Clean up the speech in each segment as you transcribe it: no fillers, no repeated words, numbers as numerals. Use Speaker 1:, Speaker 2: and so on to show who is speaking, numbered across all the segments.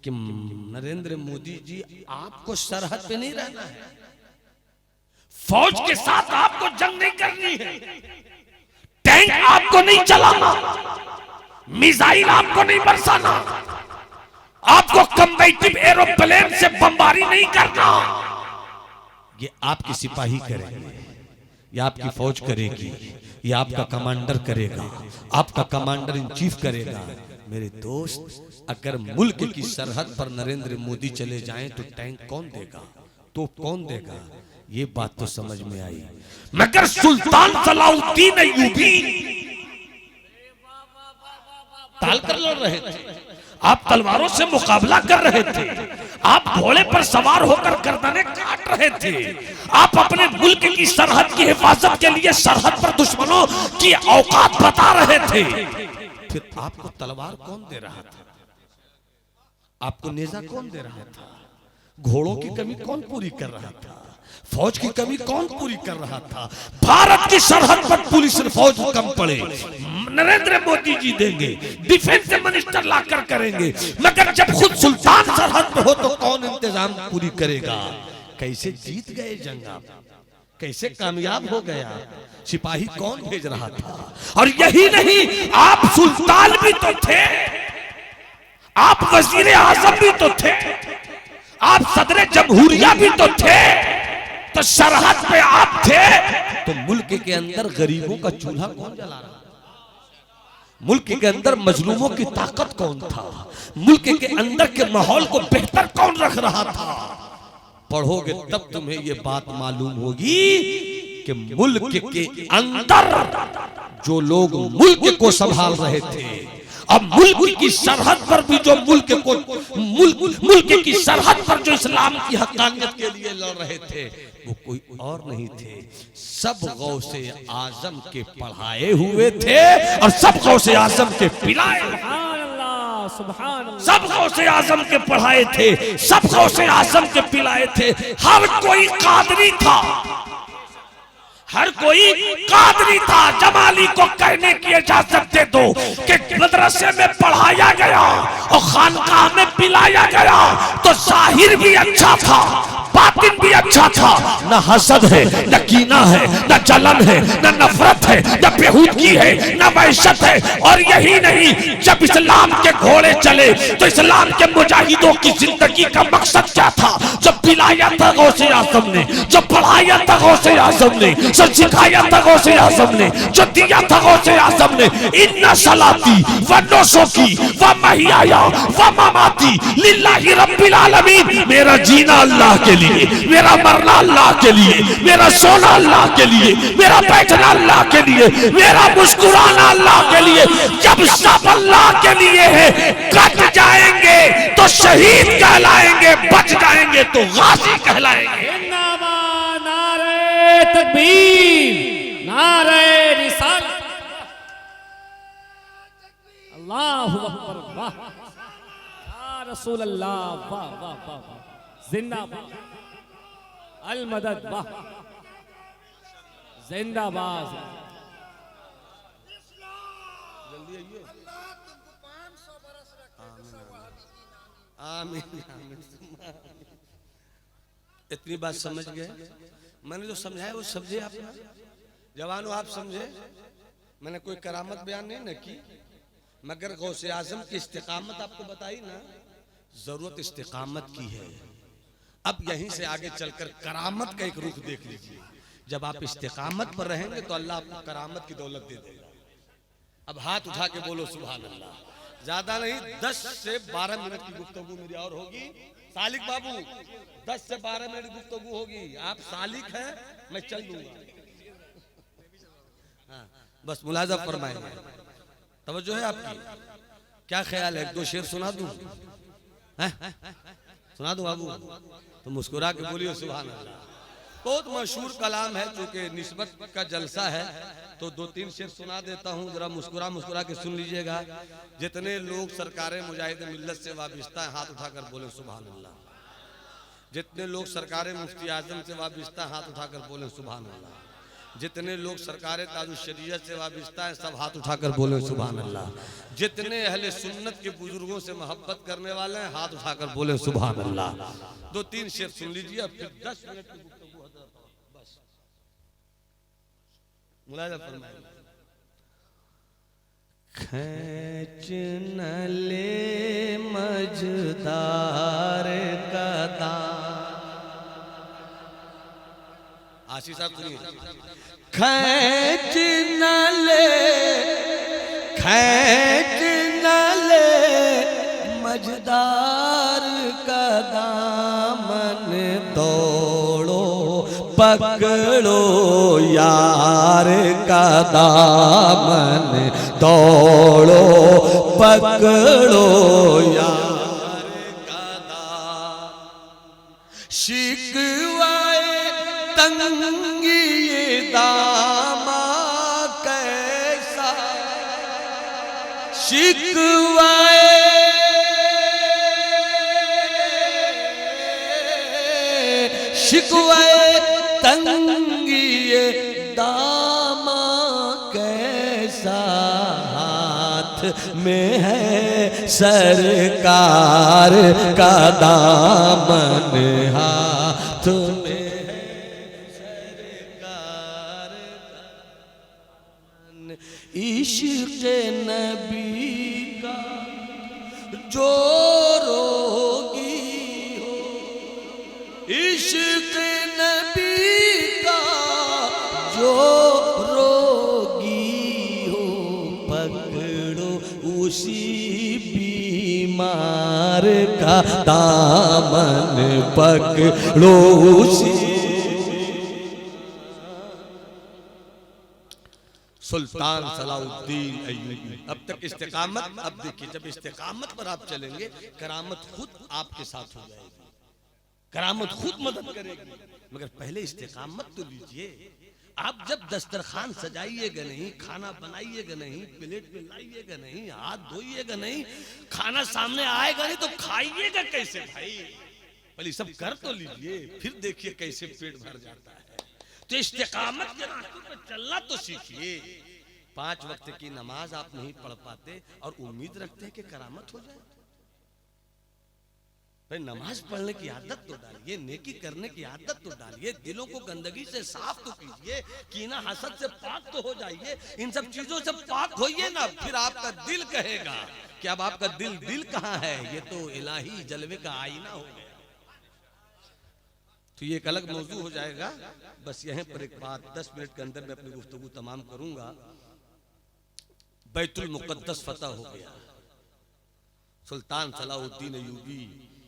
Speaker 1: कि नरेंद्र मोदी जी आपको सरहद पे नहीं रहना है, फौज के साथ आपको जंग नहीं करनी है, टैंक आपको नहीं चलाना, मिसाइल आपको नहीं बरसाना, आपको कम्बैटिव एरोप्लेन से बमबारी नहीं करना। ये आपके सिपाही करेंगे, ये आपकी फौज करेगी, ये आपका कमांडर करेगा, आपका कमांडर इन चीफ करेगा। मेरे दोस्त, अगर मुल्क की सरहद पर नरेंद्र मोदी चले जाएं तो टैंक कौन देगा, तो कौन देगा? ये बात तो समझ में आई। मगर सुल्तान सलाउद्दीन अय्यूबी ताल कर लड़ रहे थे, आप तलवारों से मुकाबला कर रहे थे, आप घोड़े पर सवार होकर गर्दनें काट रहे थे, आप अपने मुल्क की सरहद की हिफाजत के लिए सरहद पर दुश्मनों की औकात बता रहे थे। फिर आपको तलवार कौन दे रहा था? आपको नेजा कौन दे रहा था? घोड़ों की कमी कौन पूरी कर रहा था? फौज की कमी कौन पूरी कर रहा था? भारत की सरहद पर पुलिस और फौज कम पड़े, नरेंद्र मोदी जी देंगे, डिफेंस मिनिस्टर लाकर करेंगे, मगर जब खुद सुल्तान सरहद पर हो तो कौन इंतजाम पूरी करेगा? कैसे जीत गए जंग आप? कैसे कामयाब हो गया? सिपाही कौन भेज रहा था? और यही नहीं, आप सुल्तान भी तो थे, आप वजीर आजम भी तो थे, आप सदर जमहूरिया भी तो थे, तो सरहद पे आप थे तो मुल्क के अंदर गरीबों का चूल्हा कौन जला रहा था? मुल्क के अंदर मजलूमों की ताकत कौन था? मुल्क के अंदर के माहौल को बेहतर कौन रख रहा था? पढ़ोगे तब तुम्हें ये बात मालूम होगी कि मुल्क के अंदर जो लोग मुल्क को संभाल रहे थे, अब मुल्क की सरहद पर भी जो मुल्क की सरहद पर जो इस्लाम की हक्कानियत के लिए लड़ रहे थे, वो कोई और नहीं थे, सब गौसे आजम के पढ़ाए हुए थे और सब गौसे आजम के पिलाए, सब गौसे आजम के पढ़ाए थे, सब गौसे आजम के पिलाए थे। हर कोई कादरी था, हर कोई कादरी था। जमाली को कहने की इजाजत दे दो कि मदरसे में पढ़ाया गया और खानकाह में पिलाया गया तो जाहिर भी अच्छा था, बातिन भी अच्छा था। न हसद है, न कीना है, न जलन है, न नफरत है, न बेहूदगी है, न वहशत है। और यही नहीं, जब इस्लाम के घोड़े चले तो इस्लाम के मुजाहिदों की जिंदगी का मकसद क्या था? जो पिलाया था गौसे आजम ने, जो पढ़ाया था गौसे आजम ने, जो सिखाया था गौसे आजम ने, जो दिया था गौसे आजम ने। इन्ना सलाती व नुसुकी व महियाया व ममाती लिल्लाहि रब्बिल आलमीन। मेरा जीना अल्लाह के लिए, मेरा मरना अल्लाह के लिए, मेरा सोना अल्लाह के लिए, मेरा बैठना अल्लाह के लिए, मेरा मुस्कुराना अल्लाह के लिए। जब सब अल्लाह के लिए है, कट जाएंगे तो शहीद कहलाएंगे, बच जाएंगे तो गाजी कहलाएंगे।
Speaker 2: नारे तकबीर, नारे रिसालत, अल्लाहु अकबर, वाह या रसूल अल्लाह, वाह वाह वाह, जिंदाबाद, अल मदद, वाह, जिंदाबाद।
Speaker 1: जल्दी आइए। आमीन आमीन। इतनी बात समझ गए? मैंने जो समझाया वो समझे आप? जवानों आप समझे? मैंने कोई करामत बयान नहीं न की, मगर गौसे आजम की इस्तिकामत आपको बताई ना। जरूरत इस्तिकामत की है। अब यहीं से आगे चलकर करामत का एक रुख देख लीजिए। जब आप इस्तिकामत पर रहेंगे तो अल्लाह आपको करामत की दौलत दे देगा। अब हाथ उठा के बोलो सुभान अल्लाह। ज्यादा नहीं, 10 से 12 मिनट की गुफ्तगू मेरी और होगी। सालिक बाबू 10 से 12 मिनट गुफ्तगू होगी। आप सालिक हैं, मैं चल दूंगा। हाँ, बस मुलाजा फरमाएंगे। तवज्जो है आपकी? क्या ख्याल है, 1-2 शेर सुना दूं? सुना दूं बाबू? तो मुस्कुरा के बोलिए सुभान अल्लाह। बहुत मशहूर कलाम है, चूंकि निस्बत का जलसा है तो 2-3 शेर सुना देता हूँ। जरा मुस्कुरा मुस्कुरा के सुन लीजिएगा। जितने लोग सरकार मुजाहिद मिल्लत से वाबिस्ता है, हाथ उठाकर बोले सुभान अल्लाह। जितने लोग सरकार मुफ्ती आजम से वाबिस्ता, हाथ उठाकर बोले सुभान अल्लाह।
Speaker 3: जितने लोग सरकार ताजु शरीयत से वाबस्ता हैं सब हाथ उठाकर बोले सुभान अल्लाह। जितने अहले सुन्नत के बुजुर्गों से मोहब्बत करने वाले हैं हाथ उठाकर बोले सुभान अल्लाह। 2-3 शेर सुन लीजिए, अब फिर 10 मिनट की गुफ्तगू बस मुलाहिजा फरमाइए। खैच न ले मजदार का दाम, आशीष साहब सुनिए। खैच न ले मजदार का दामन, दौड़ो पकड़ो यार का दामन, दौड़ो पकड़ो यार का दामन। शिकवाए तंगी ये दामा कैसा, शिकवाए तंगी ये दामा कैसा, हाथ में है सरकार का दामन, हाथ में इश्क़ नबी का जो रोगी हो, इश्क़ नबी का जो रोगी हो, पकड़ो उसी बीमार का दामन, पकड़ो उसी। सुल्तान सलाउद्दीन अय्यूबी। अब तक इस्तिकामत, अब देखिए जब इस्तिकामत पर आप चलेंगे करामत खुद आपके साथ हो जाएगी, करामत खुद मदद करेगी। मगर पहले इस्तिकामत तो लीजिए। आप जब दस्तरखान सजाइएगा नहीं, खाना बनाइएगा नहीं, प्लेट पे लाइएगा नहीं, हाथ धोइएगा नहीं, खाना सामने आएगा नहीं तो खाइएगा कैसे भाई? पहले सब कर तो लीजिए, फिर देखिए कैसे पेट भर जाता है। तो इस्तिकामत के रास्ते पर चलना तो सीखिए। 5 वक्त की नमाज आप नहीं पढ़ पाते और उम्मीद रखते हैं कि करामत हो जाए। भाई नमाज पढ़ने की आदत तो डालिए, नेकी करने की आदत तो डालिए, दिलों को गंदगी से साफ तो कीजिए, कीना हसद से पाक तो हो जाइए। इन सब चीजों से पाक होइए ना, फिर आपका दिल कहेगा कि अब आपका दिल कहाँ है? ये तो इलाही जलवे का आईना हो गया। तो ये एक अलग मौजू हो जाएगा। बस यहीं पर एक बात 10 मिनट के अंदर मैं अपनी गुफ्तगू तमाम करूंगा। बैतुल मुक़द्दस फतह हो गया। सुल्तान सलाउद्दीन अय्यूबी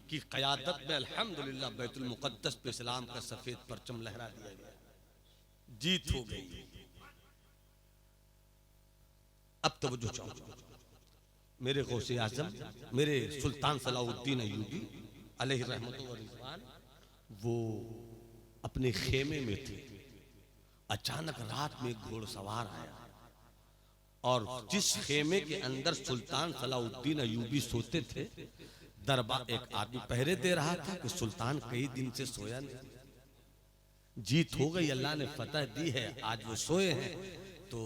Speaker 3: की क़यादत में अल्हम्दुलिल्लाह बैतुल मुक़द्दस पे इस्लाम का सफेद परचम लहरा दिया गया, जीत हो गई। अब तवज्जो चाहूंगा, मेरे गौसे आज़म मेरे सुल्तान सलाउद्दीन अय्यूबी अलैहि रहमतुल्लाह व रिज़वान, वो अपने खेमे में थे। अचानक रात में एक घोड़सवार आया और जिस खेमे के अंदर सुल्तान सलाउद्दीन अय्यूबी सोते थे, दरबार एक आदमी पहरे दे रहा था कि सुल्तान कई दिन से सोया नहीं। जीत हो गई, अल्लाह ने फतह दी है, आज वो सोए हैं। तो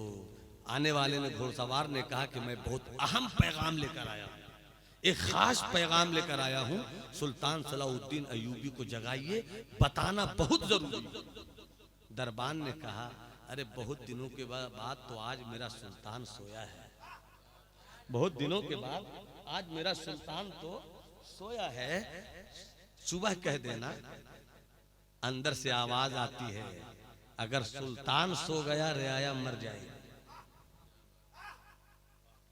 Speaker 3: आने वाले ने, घोड़सवार ने कहा कि मैं बहुत अहम पैगाम लेकर आया हूँ, एक खास पैगाम लेकर आया हूँ। सुल्तान सलाउद्दीन अय्यूबी को जगाइए, बताना बहुत जरूरी। दरबान ने कहा अरे बहुत दिनों के बाद तो आज मेरा सुल्तान सोया है, बहुत दिनों के बाद आज मेरा सुल्तान तो सोया है। सुबह कह देना, अंदर से आवाज आती है अगर सुल्तान सो गया रियाया मर जाएगी,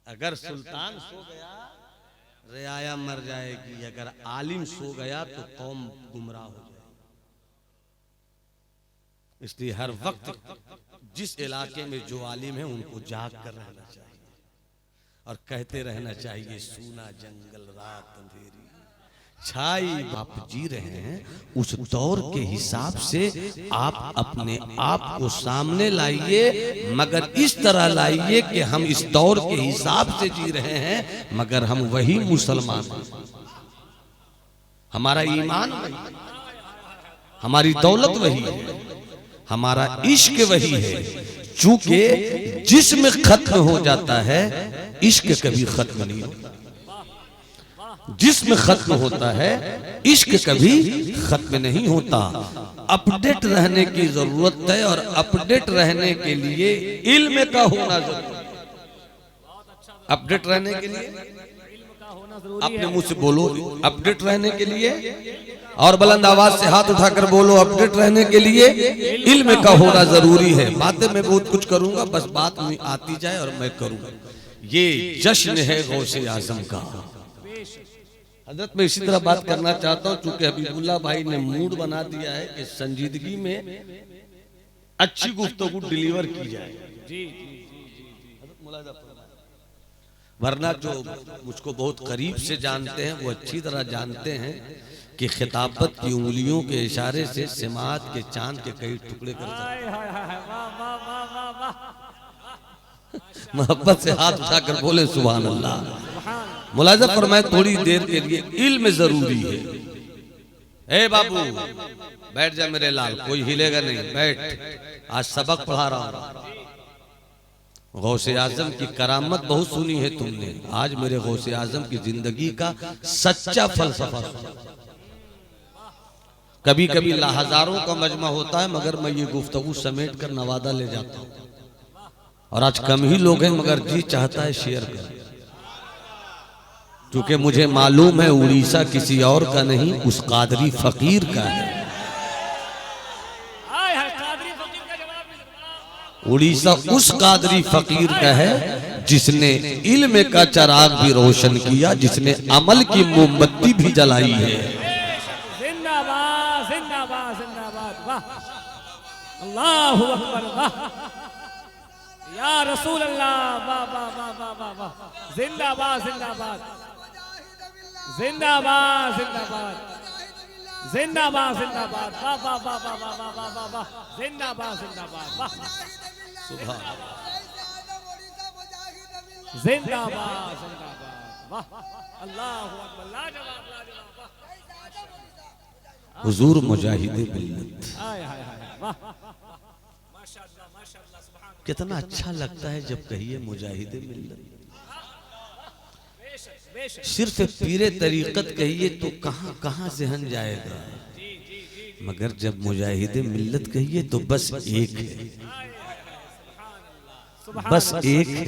Speaker 3: अगर सुल्तान सो गया रियाया मर जाएगी, अगर आलिम सो गया तो कौम गुमराह हो जाएगी। इसलिए हर वक्त जिस इलाके में जो आलिम है उनको जाग कर रहना चाहिए और कहते रहना चाहिए सूना जंगल रात अंधेरी छाई। आप जी रहे हैं उस दौर के हिसाब से आप अपने आप को सामने लाइए, मगर इस तरह लाइए कि हम इस दौर के हिसाब से जी रहे हैं मगर हम वही मुसलमान हैं। हमारा ईमान वही, हमारी दौलत वही है, हमारा इश्क वही है, चूंकि जिस्म खत्म हो जाता है इश्क कभी खत्म नहीं होता। जिस्म खत्म होता है इश्क कभी खत्म नहीं होता। अपडेट रहने की जरूरत है और अपडेट रहने के लिए इल्म का होना जरूरी है। अपडेट रहने के लिए अपने मुंह से बोलो, अपडेट रहने के लिए, और बुलंद आवाज से हाथ उठाकर बोलो, अपडेट रहने के लिए इल्म का होना जरूरी है। बातें मैं बहुत कुछ करूंगा, बस बात में आती जाए और मैं करूंगा। ये जश्न है गौसे आजम का। हजरत मैं इसी तरह बात करना चाहता हूं, चूंकि हबीबुल्लाह भाई ने मूड बना दिया है कि संजीदगी में अच्छी गुफ्तगू डिलीवर की जाए। वरना जो मुझको बहुत करीब से जानते हैं वो अच्छी तरह जानते हैं कि खिताबत की उंगलियों के इशारे से सिमात के चांद के कई टुकड़े कर सकते। मोहब्बत से हाथ उठाकर बोले सुभान अल्लाह। मुलाजा फरमाए थोड़ी देर के लिए इल्म जरूरी है। ए बाबू बैठ जा मेरे लाल, कोई हिलेगा नहीं, बैठ, आज सबक पढ़ा रहा हूं। गौसे आजम की करामत बहुत सुनी है तुमने, आज मेरे गौसे आजम की जिंदगी का सच्चा फलसफा सुना। कभी कभी हजारों का मजमा होता है, मगर मैं ये गुफ्तगू समेट कर नवादा ले जाता हूँ, और आज कम ही लोग हैं मगर जी चाहता है शेयर कर। क्योंकि मुझे मालूम है उड़ीसा किसी और का नहीं, उस कादरी फकीर का है। उड़ीसा उस कादरी फकीर का है जिसने इल्म का चिराग भी रोशन किया, जिसने अमल की मोमबत्ती भी जलाई है।
Speaker 2: जिंदाबाद जिंदाबाद जिंदाबाद, वाह अल्लाहु अकबर, वाह या रसूल अल्लाह, वाह वाह वाह वाह वाह वाह, जिंदाबाद जिंदाबाद जिंदाबाद जिंदाबाद जिंदाबाद जिंदाबाद, वाह वाह वाह वाह वाह वाह वाह वाह, जिंदाबाद जिंदाबाद, वाह जिंदाबाद जिंदाबाद, वाह अल्लाहु अकबर, लाजवाब लाजवाब, वाह
Speaker 3: हुजूर मुजाहिदे मिल्लत। कितना अच्छा लगता है जब कहिए मुजाहिदे मिल्लत। सिर्फ पीरे तरीकत कहिए तो कहां कहां ज़हन जाएगा, मगर जब मुजाहिदे मिल्लत कहिए तो बस एक है, बस एक है।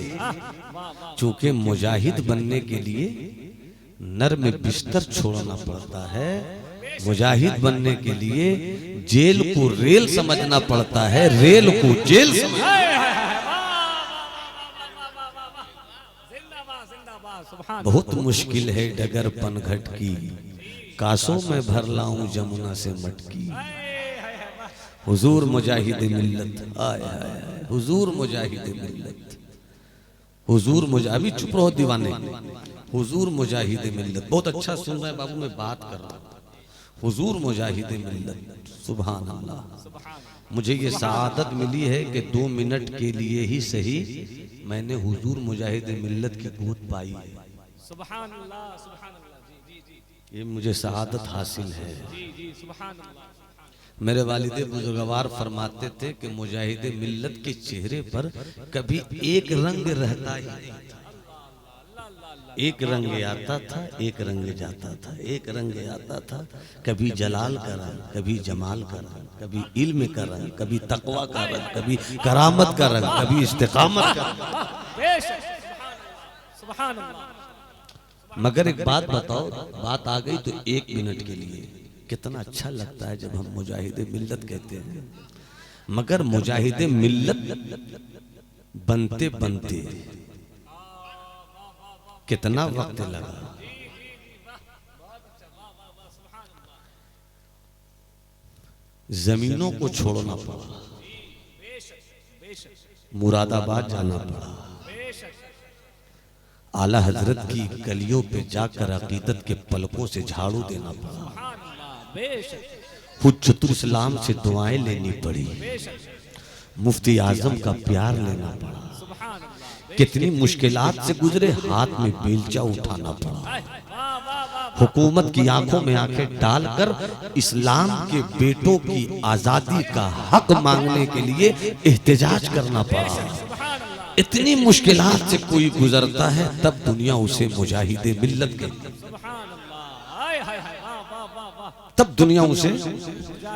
Speaker 3: चूंकि मुजाहिद बनने के लिए नर में बिस्तर छोड़ना पड़ता है, मुजाहिद बनने के लिए जेल को रेल समझना पड़ता है, रेल को जेल समझना। बहुत मुश्किल है डगर पनघट की, कासों में भर लाऊं जमुना से मटकी। हुजूर मुजाहिद मिल्लत, आय आय हुजूर मुजाहिद मिल्लत, हुजूर मुजाहिद। अभी चुप रहो दीवाने, हुजूर मुजाहिद मिल्लत। बहुत अच्छा सुन रहे हैं बाबू, मैं बात कर रहा हूँ। हुजूर मुजाहिद मिल्लत, सुभान अल्लाह। मुझे ये सआदत मिली है कि 2 मिनट के लिए ही सही मैंने हुजूर मुजाहिद मिल्लत की गोद पाई है।
Speaker 2: सुभान अल्लाह, सुभान अल्लाह, जी जी जी,
Speaker 3: ये मुझे सआदत हासिल है।
Speaker 2: जी जी, सुभान अल्लाह।
Speaker 3: मेरे वालिदे बुजुर्गवार फरमाते थे कि मुजाहिद मिल्लत के चेहरे पर कभी एक रंग रहता ही नहीं था। एक रंग आता था, एक रंग जाता था, एक रंग आता था। कभी जलाल का रंग, कभी जमाल का रंग, कभी इल्म का रंग, कभी तकवा का रंग, कभी करामत का रंग, कभी इस्तिकामत का रंग।
Speaker 2: सुभान अल्लाह।
Speaker 3: मगर एक बात बताओ, बात आ गई तो 1 मिनट के लिए कितना अच्छा लगता है जब हम मुजाहिदे मिल्लत कहते हैं। मगर मुजाहिदे मिल्लत बनते बनते कितना वक्त लगा। जमीनों को छोड़ना पड़ा, मुरादाबाद जाना पड़ा, आला हजरत की गलियों पे जाकर अकीदत के पलकों से झाड़ू देना पड़ा, हुज्जतुल इस्लाम से दुआएं लेनी पड़ी, मुफ्ती आजम का प्यार लेना पड़ा, कितनी मुश्किलात से गुजरे, हाथ में बेलचा उठाना पड़ा। हुकूमत की आंखों में आंखें डालकर इस्लाम के बेटों की आजादी का हक मांगने के लिए एहतजाज करना पड़ा। इतनी मुश्किलात से कोई गुजरता है तब दुनिया उसे मुजाहिदे मिल्लत कहती है, तब दुनिया उसे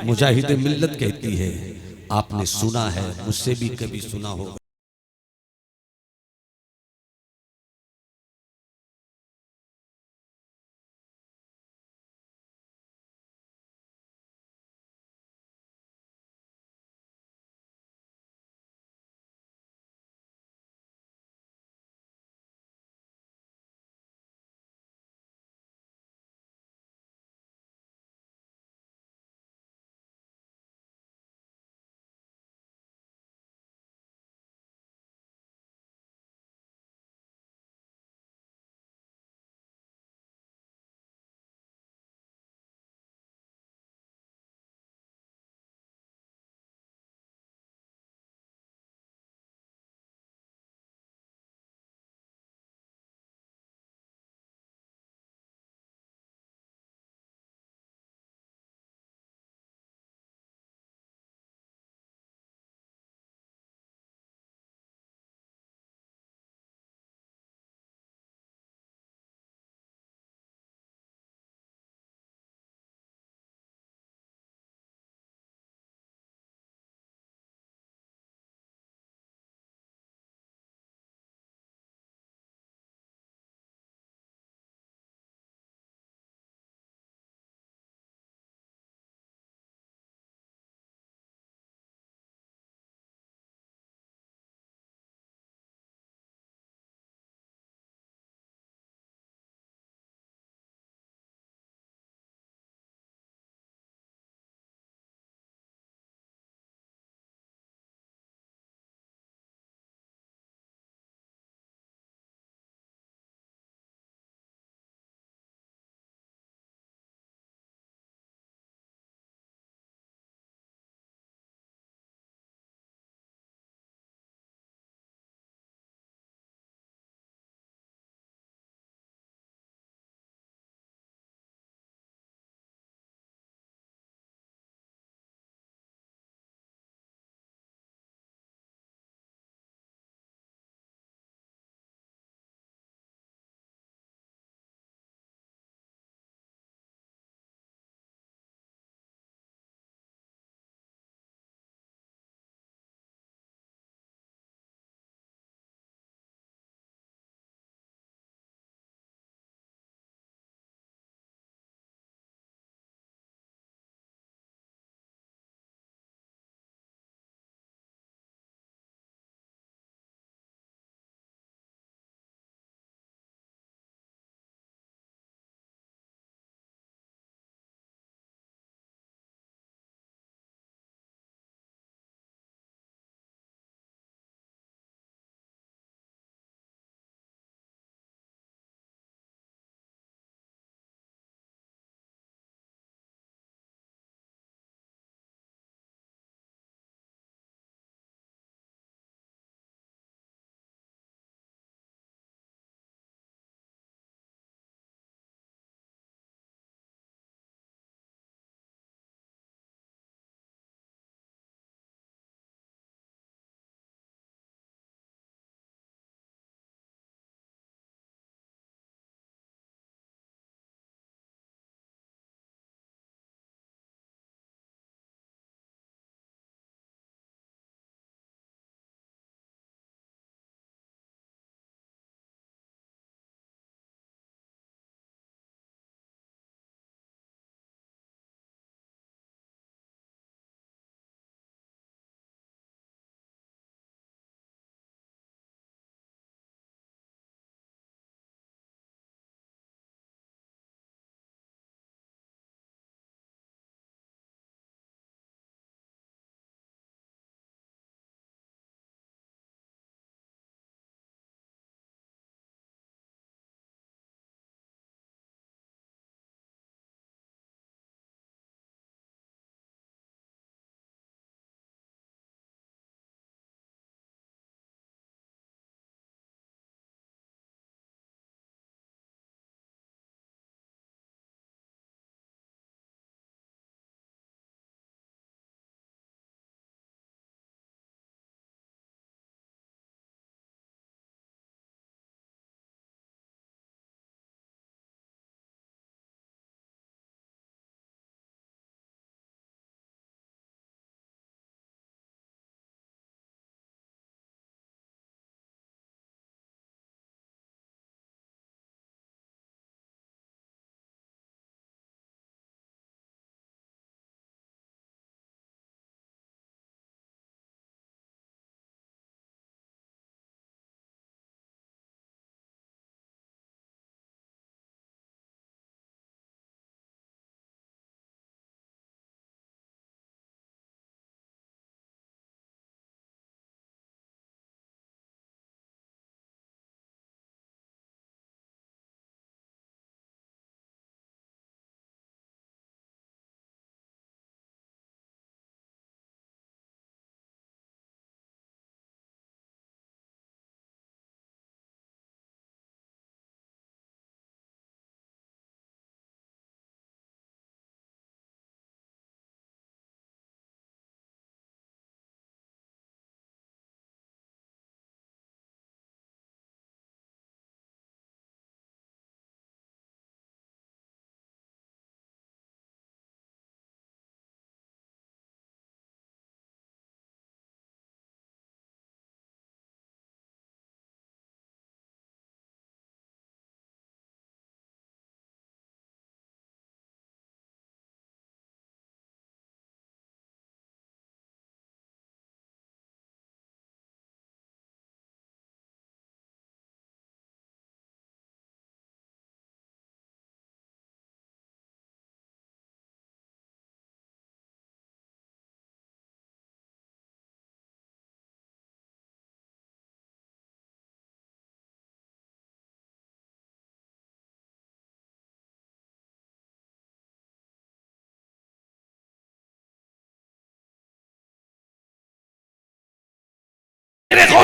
Speaker 3: मुजाहिदे मिल्लत कहती है। आपने सुना है, मुझसे भी कभी सुना होगा।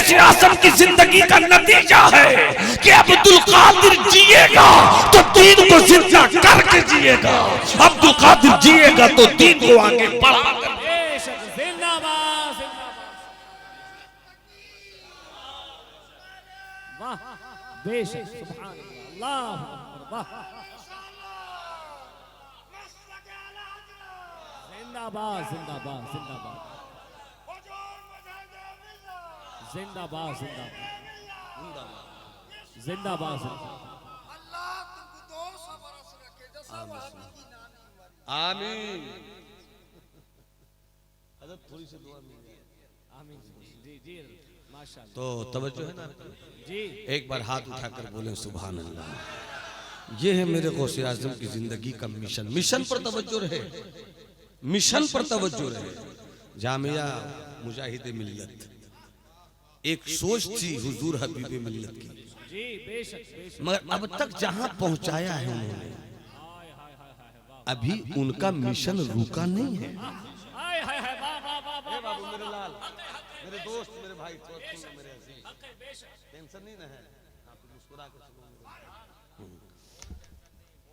Speaker 1: गौसे आजम की जिंदगी का नतीजा है कि अब्दुल कादिर जिएगा तो दीन को जिंदा करके जिएगा, अब्दुल कादिर जिएगा तो दीन को आगे बढ़ाकर।
Speaker 2: बेशक जिंदाबाद जिंदाबाद। वाह बेशक सुभान अल्लाह वाह जिंदाबाद जिंदाबाद जिंदाबाद जिंदाबाद जिंदाबाद जिंदाबाद
Speaker 3: आमीन। थोड़ी सी दुआ
Speaker 2: आमीन जी जी माशाअल्लाह।
Speaker 3: तो तवज्जो है ना
Speaker 2: जी
Speaker 3: एक बार हाथ उठाकर बोले सुभान अल्लाह। ये है मेरे गौसे आजम की जिंदगी का मिशन। मिशन पर तवज्जो रहे, मिशन पर तवज्जो रहे। जामिया मुजाहिद मिल्लत एक सोच थी हुजूर हबीब मिल्लत की,
Speaker 2: जी बेशक बेशक।
Speaker 3: मगर अब तक जहां पहुंचाया है उन्होंने, अभी उनका मिशन रुका नहीं है।
Speaker 2: हाय हाय हाय वाह वाह वाह वाह
Speaker 3: बाबू मेरे लाल, मेरे दोस्त, मेरे भाई, मेरे अजीज, टेंशन नहीं ना है, मुस्कुरा कर सुनो।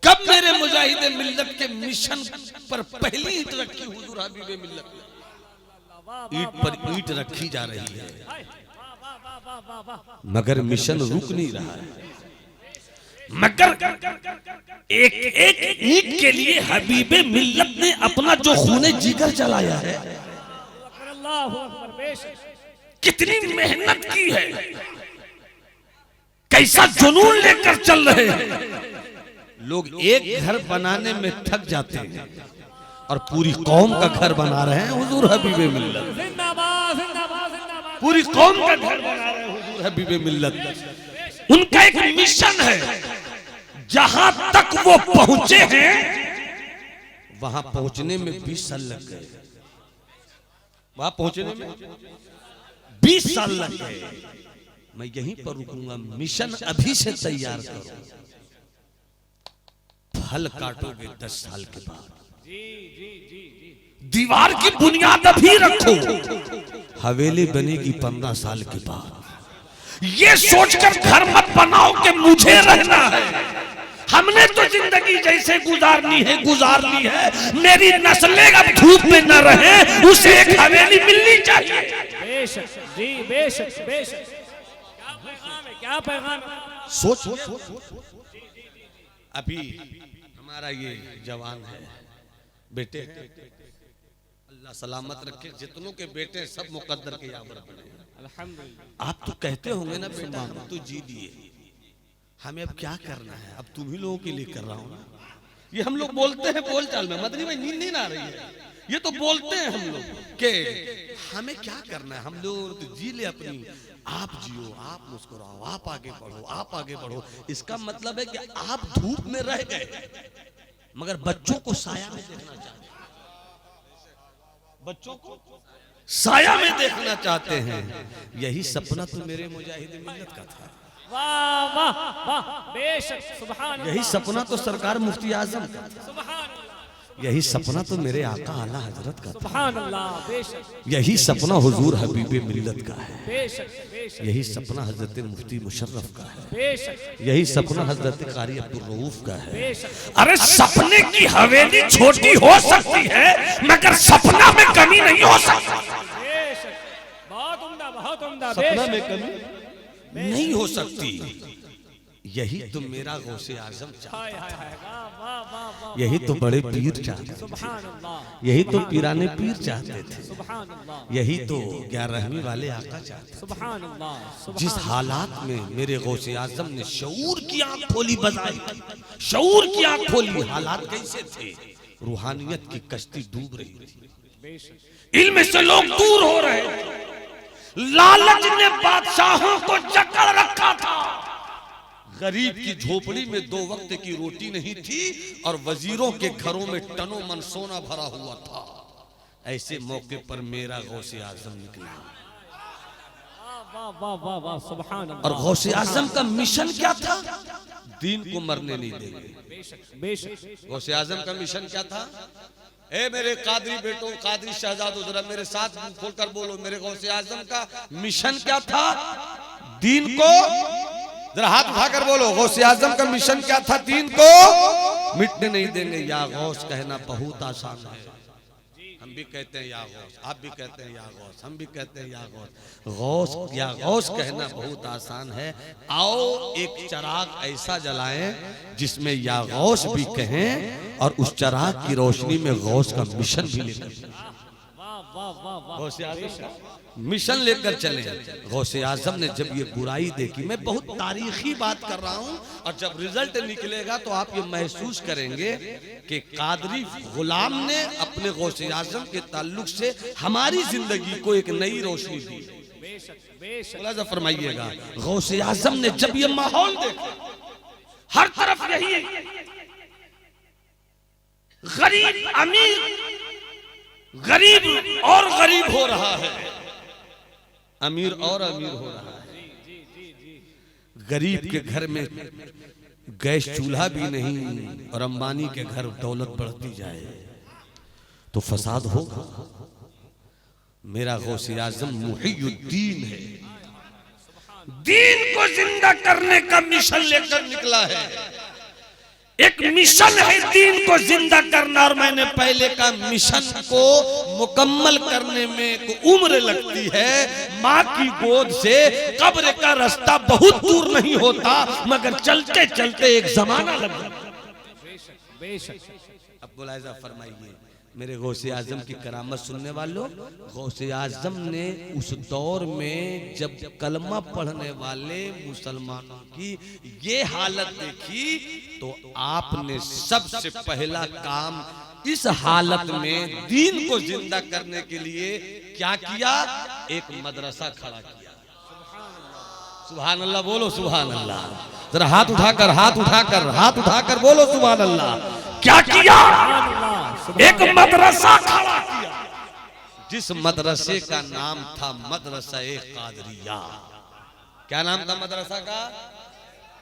Speaker 3: कब मेरे मुजाहिद मिल्लत के मिशन पर पहली ईंट रखी हुजूर हबीब मिल्लत, ईंट पर ईंट रखी जा रही है, मगर मिशन रुक नहीं रहा है।
Speaker 1: मगर एक एक ईंट के लिए हबीबे मिल्लत ने अपना जो खूने जिगर चलाया है,
Speaker 2: अल्लाहु अकबर बेशक।
Speaker 1: कितनी मेहनत की है, कैसा जुनून लेकर चल रहे हैं।
Speaker 3: लोग एक घर बनाने में थक जाते हैं और पूरी कौम का घर बना रहे हैं हुजूर हबीबे मिल्लत।
Speaker 2: जिंदाबाद जिंदाबाद जिंदाबाद।
Speaker 3: पूरी कौम का घर बना रहे हैं हुजूर हबीबे मिल्लत।
Speaker 1: उनका एक मिशन है, जहां तक वो पहुंचे हैं
Speaker 3: वहां पहुंचने में 20 साल लग गए, वहां पहुंचने में 20 साल लग गए। मैं यहीं पर रुकूंगा। मिशन अभी से तैयार करो, फल काटोगे 10 साल के बाद।
Speaker 2: जी जी जी जी
Speaker 1: दीवार की बुनियाद अभी रखो,
Speaker 3: हवेली बनेगी 15 साल के बाद।
Speaker 1: ये सोचकर घर मत बनाओ कि मुझे रहना है। हमने तो जिंदगी जैसे गुजारनी है गुजार ली है, मेरी नस्लें अब धूप में न रहे, उसे एक हवेली मिलनी चाहिए।
Speaker 2: बेशक जी बेशक बेशक। क्या पैगाम है, क्या पैगाम है।
Speaker 3: सोच अभी हमारा ये जवान है बेटे, अल्लाह सलामत रखे, जितनों के बेटे सब मुकद्दर के यावर बने।
Speaker 2: अल्हम्दुलिल्लाह।
Speaker 3: आप तो कहते होंगे ना बेटा हम तो जी दिए, हमें अब क्या करना है, अब तुम ही लोगों के लिए कर रहा हूं ना। ये हम लोग बोलते हैं बोलचाल में, मदनी भाई नींद नहीं आ रही है, ये तो बोलते हैं हम लोग कि हमें क्या करना है, हम लोग तो जी ले अपनी, आप जियो, आप मुस्कुराओ, आप आगे बढ़ो, आप आगे बढ़ो। इसका मतलब है कि आप धूप में रह गए मगर बच्चों को साया में देखना चाहते हैं, बच्चों को साया में देखना चाहते हैं। यही सपना तो मेरे मुजाहिद मिल्लत का था,
Speaker 2: वाह वाह वाह बेशक सुभान अल्लाह।
Speaker 3: यही सपना तो सरकार मुफ्ती आजम का था,
Speaker 2: सुभान अल्लाह
Speaker 3: यही सपना तो मेरे आका आला हजरत का था,
Speaker 2: सुभान अल्लाह बेशक
Speaker 3: यही सपना हुजूर हबीबे मिल्लत का है,
Speaker 2: बेशक बेशक
Speaker 3: यही सपना हजरत मुफ्ती मुशर्रफ का है,
Speaker 2: बेशक
Speaker 3: यही सपना हजरत कारी अब्दुल रऊफ का है।
Speaker 2: बेशक।
Speaker 1: अरे सपने की हवेली छोटी हो सकती है मगर सपना में कमी नहीं हो सकती।
Speaker 2: बेशक बहुत उम्दा बहुत उम्दा।
Speaker 3: सपना में
Speaker 2: बेशक
Speaker 3: कमी नहीं हो सकती। यही तो मेरा गौसे आजम चाहता,
Speaker 2: हाय हाय हाय वाह वाह वाह वाह।
Speaker 3: यही तो बड़े पीर चाहते थे,
Speaker 2: सुभान अल्लाह
Speaker 3: यही तो पीराने पीर चाहते थे,
Speaker 2: सुभान अल्लाह
Speaker 3: यही तो 11वीं वाले आका चाहते थे।
Speaker 2: सुभान अल्लाह
Speaker 3: जिस हालात में मेरे गौसे आजम ने शऊर की आंख खोली बजाई, शऊर की आंख खोली, हालात कैसे थे, रूहानियत की कश्ती डूब रही थी,
Speaker 2: बेशक
Speaker 1: इल्म से लोग दूर हो रहे थे, लालच ने बादशाहों को जकड़ रखा था,
Speaker 3: गरीब की झोपड़ी में 2 वक्त की रोटी नहीं थी और वजीरों के घरों में टनों मन सोना भरा हुआ था। ऐसे मौके पर मेरा गौसे आजम निकला
Speaker 2: वाह वाह वाह वाह सुभान
Speaker 3: और
Speaker 2: अल्लाह।
Speaker 3: गौसे आजम का मिशन क्या था, दीन को मरने नहीं देंगे।
Speaker 2: बेशक बेशक
Speaker 3: गौसे आजम का मिशन क्या था, ए मेरे कादरी बेटों, कादरी शहजादों, जरा मेरे साथ मुंह खोलकर बोलो, मेरे गौसे आजम का मिशन क्या था? दीन को, जरा हाथ उठाकर बोलो, गौसे आजम का मिशन क्या था? दीन को मिटने नहीं देंगे। या गौस कहना बहुत आसान है, हम भी कहते हैं या गौस, आप भी कहते हैं या गौस, हम भी कहते हैं या गौस। गौस या गौस कहना बहुत आसान है। आओ एक चिराग ऐसा जलाएं जिसमें या गौस भी कहें और उस चिराग की रोशनी में गौस का मिशन भी लेकर, गौसे आजम का मिशन लेकर चले। गौसे आजम ने जब ये बुराई देखी, मैं बहुत तारीखी बात कर रहा हूं, और जब रिजल्ट निकलेगा तो आप ये महसूस करेंगे कि कादरी गुलाम ने अपने गौसे आजम के ताल्लुक से हमारी जिंदगी को एक नई रोशनी दी। फरमाइएगा, गौसे आजम ने जब ये माहौल देखा, हर तरफ यही है, गरीब अमीर, गरीब और गरीब हो रहा है, अमीर और अमीर हो रहा है। गरीब के घर में गैस चूल्हा भी नहीं और अंबानी के घर दौलत बढ़ती जाए तो फसाद होगा। मेरा गौसे आजम मुहियुद्दीन है, दीन को जिंदा करने का मिशन लेकर निकला है। एक मिशन है दीन को जिंदा करना, और मैंने पहले का मिशन को मुकम्मल करने में को उम्र लगती है। माँ की गोद से कब्र का रास्ता बहुत दूर नहीं होता, मगर चलते चलते एक जमाना लग जाता। अब मुलाहिजा फरमाइए, मेरे गौसे आजम की करामत सुनने वालों, गौसे आजम ने उस दौर में जब कलमा पढ़ने वाले मुसलमानों की ये हालत देखी, तो आपने सबसे पहला काम इस हालत में दीन को जिंदा करने के लिए क्या किया? एक मदरसा खड़ा किया। सुभान अल्लाह बोलो, सुभान अल्लाह। जरा हाथ उठाकर, हाथ उठाकर, हाथ उठाकर बोलो सुभान अल्लाह। क्या किया? एक मदरसा खड़ा किया, जिस मदरसे का नाम था मदरसा कादरिया। क्या नाम था मदरसा का?